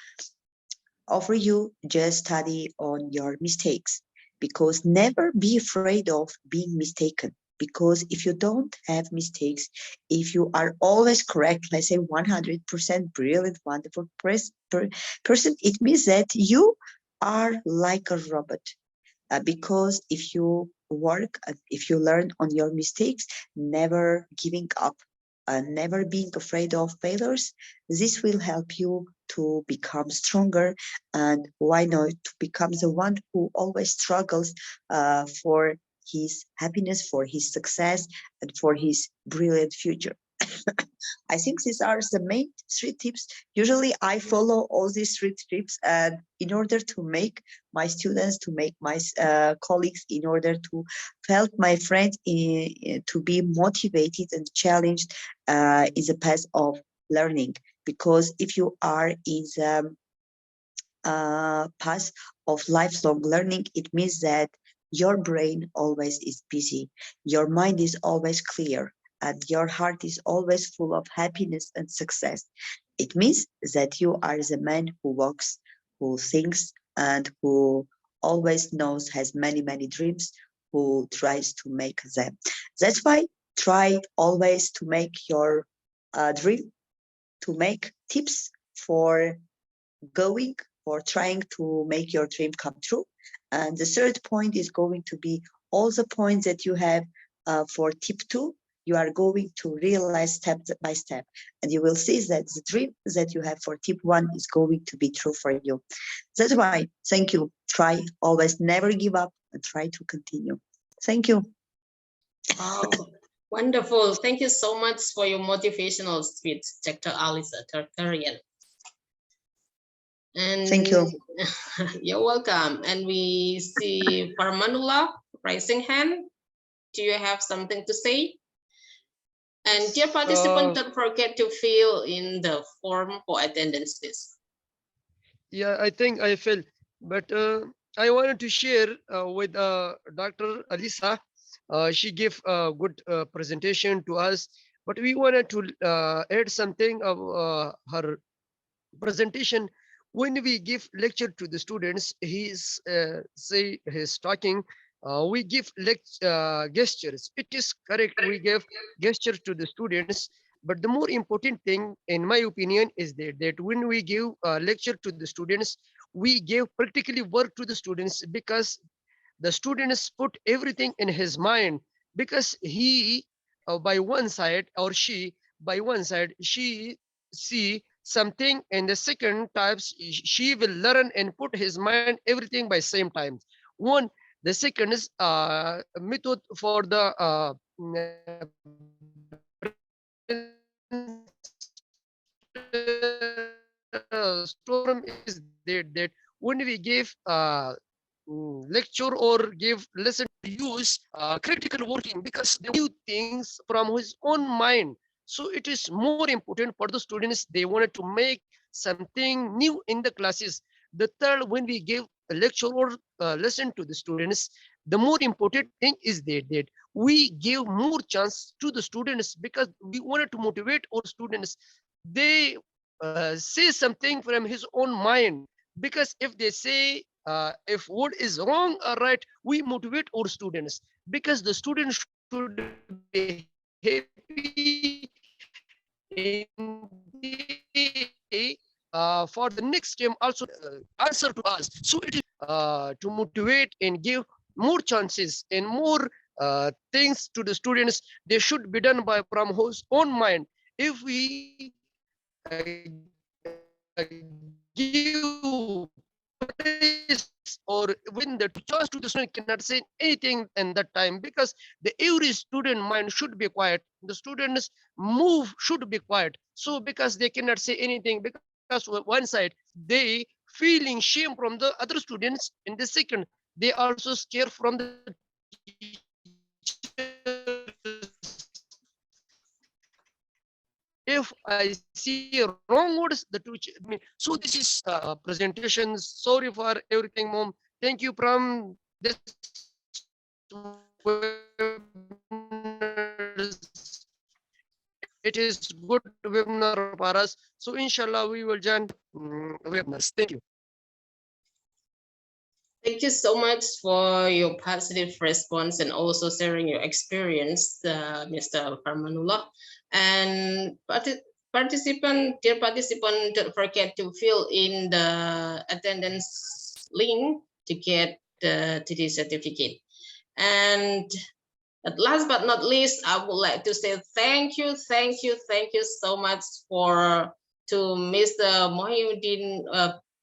Speaker 13: offer you, just study on your mistakes, because never be afraid of being mistaken. Because if you don't have mistakes, if you are always correct, let's say 100% brilliant, wonderful person, it means that you are like a robot. Because if you work, if you learn on your mistakes, never giving up, never being afraid of failures, this will help you to become stronger, and why not to become the one who always struggles for his happiness, for his success, and for his brilliant future. I think these are the main three tips. Usually I follow all these three tips, and in order to make my students, to make my colleagues, in order to help my friends to be motivated and challenged in the path of learning. Because if you are in the path of lifelong learning, it means that your brain always is busy, your mind is always clear, and your heart is always full of happiness and success. It means that you are the man who walks, who thinks, and who always knows, has many, many dreams, who tries to make them. That's why try always to make your dream, to make tips for going, for trying to make your dream come true. And the third point is going to be all the points that you have for tip 2, you are going to realize step by step. And you will see that the dream that you have for tip 1 is going to be true for you. That's why, thank you. Try, always never give up, and try to continue. Thank you.
Speaker 1: Wow, wonderful. Thank you so much for your motivational speech, Dr. Alisa Tarkarian. And
Speaker 13: thank you.
Speaker 1: You're welcome. And we see Parmanullah raising hand. Do you have something to say? And dear participant, don't forget to fill in the form for attendances.
Speaker 10: Yeah, I think I fell, but I wanted to share with Dr. Alisa. She gave a good presentation to us, but we wanted to add something of her presentation. When we give lecture to the students, he's talking, we give gestures. It is correct, we give gestures to the students, but the more important thing in my opinion is that when we give lecture to the students, we give practically work to the students, because the students put everything in his mind, because he by one side, or she by one side, she see something, and the second types she will learn and put his mind everything by same time. One, the second is method for the storm is that when we give lecture or give lesson, use critical working, because they do things from his own mind. So it is more important for the students, they wanted to make something new in the classes. The third, when we give a lecture or lesson to the students, the more important thing is that we give more chance to the students, because we wanted to motivate our students. They say something from his own mind, because if they say if what is wrong or right, we motivate our students, because the students should be happy for the next game also answer to us. So it is to motivate and give more chances and more things to the students. They should be done by from his own mind. If we give praise or or when the teachers to the student cannot say anything in that time, because the every student mind should be quiet. The students move should be quiet. So because they cannot say anything, because one side they feeling shame from the other students, in the second they also scared from the if I see wrong words, the teacher. So this is presentation. Sorry for everything, mom. Thank you from this. It is good webinar for us. So inshallah we will join webinars. Thank you.
Speaker 1: Thank you so much for your positive response and also sharing your experience, Mr. Farmanullah. And dear participant, don't forget to fill in the attendance link to get the TD certificate. And last but not least, I would like to say thank you so much to Mr. Mohiuddin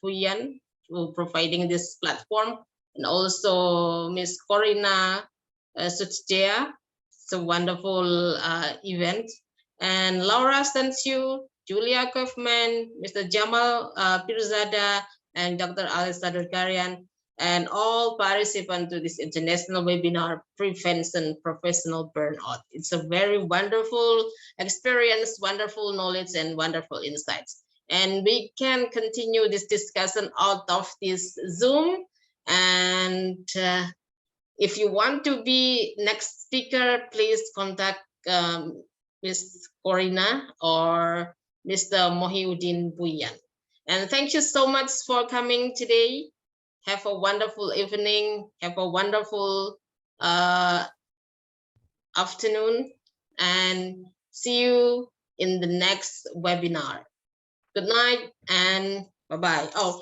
Speaker 1: Puyan for providing this platform, and also Miss Corina Sutjaya. It's a wonderful event. And Laura Stansiu, Julia Kaufman, Mr. Jamal Pirzada, and Dr. Alessandro Karian, and all participants to this international webinar, Prevention Professional Burnout. It's a very wonderful experience, wonderful knowledge, and wonderful insights. And we can continue this discussion out of this Zoom. And if you want to be next speaker, please contact Ms. Corina or Mr. Mohiuddin Buyan. And thank you so much for coming today. Have a wonderful evening. Have a wonderful afternoon, and see you in the next webinar. Good night and bye-bye. Oh,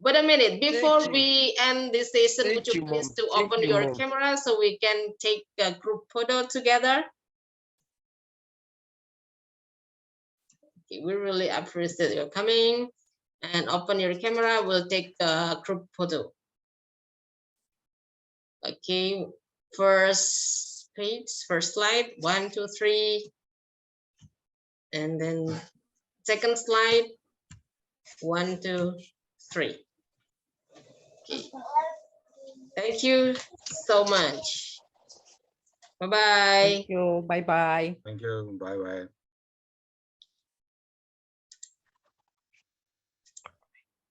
Speaker 1: wait a minute. Before we end this session, would you please to open your camera so we can take a group photo together? Okay, we really appreciate your coming. And open your camera, we'll take a group photo. Okay, first page, first slide, 1, 2, 3. And then second slide, 1, 2, 3. Okay. Thank you so much. Bye-bye.
Speaker 3: Thank you. Bye-bye.
Speaker 4: Thank you. Bye-bye.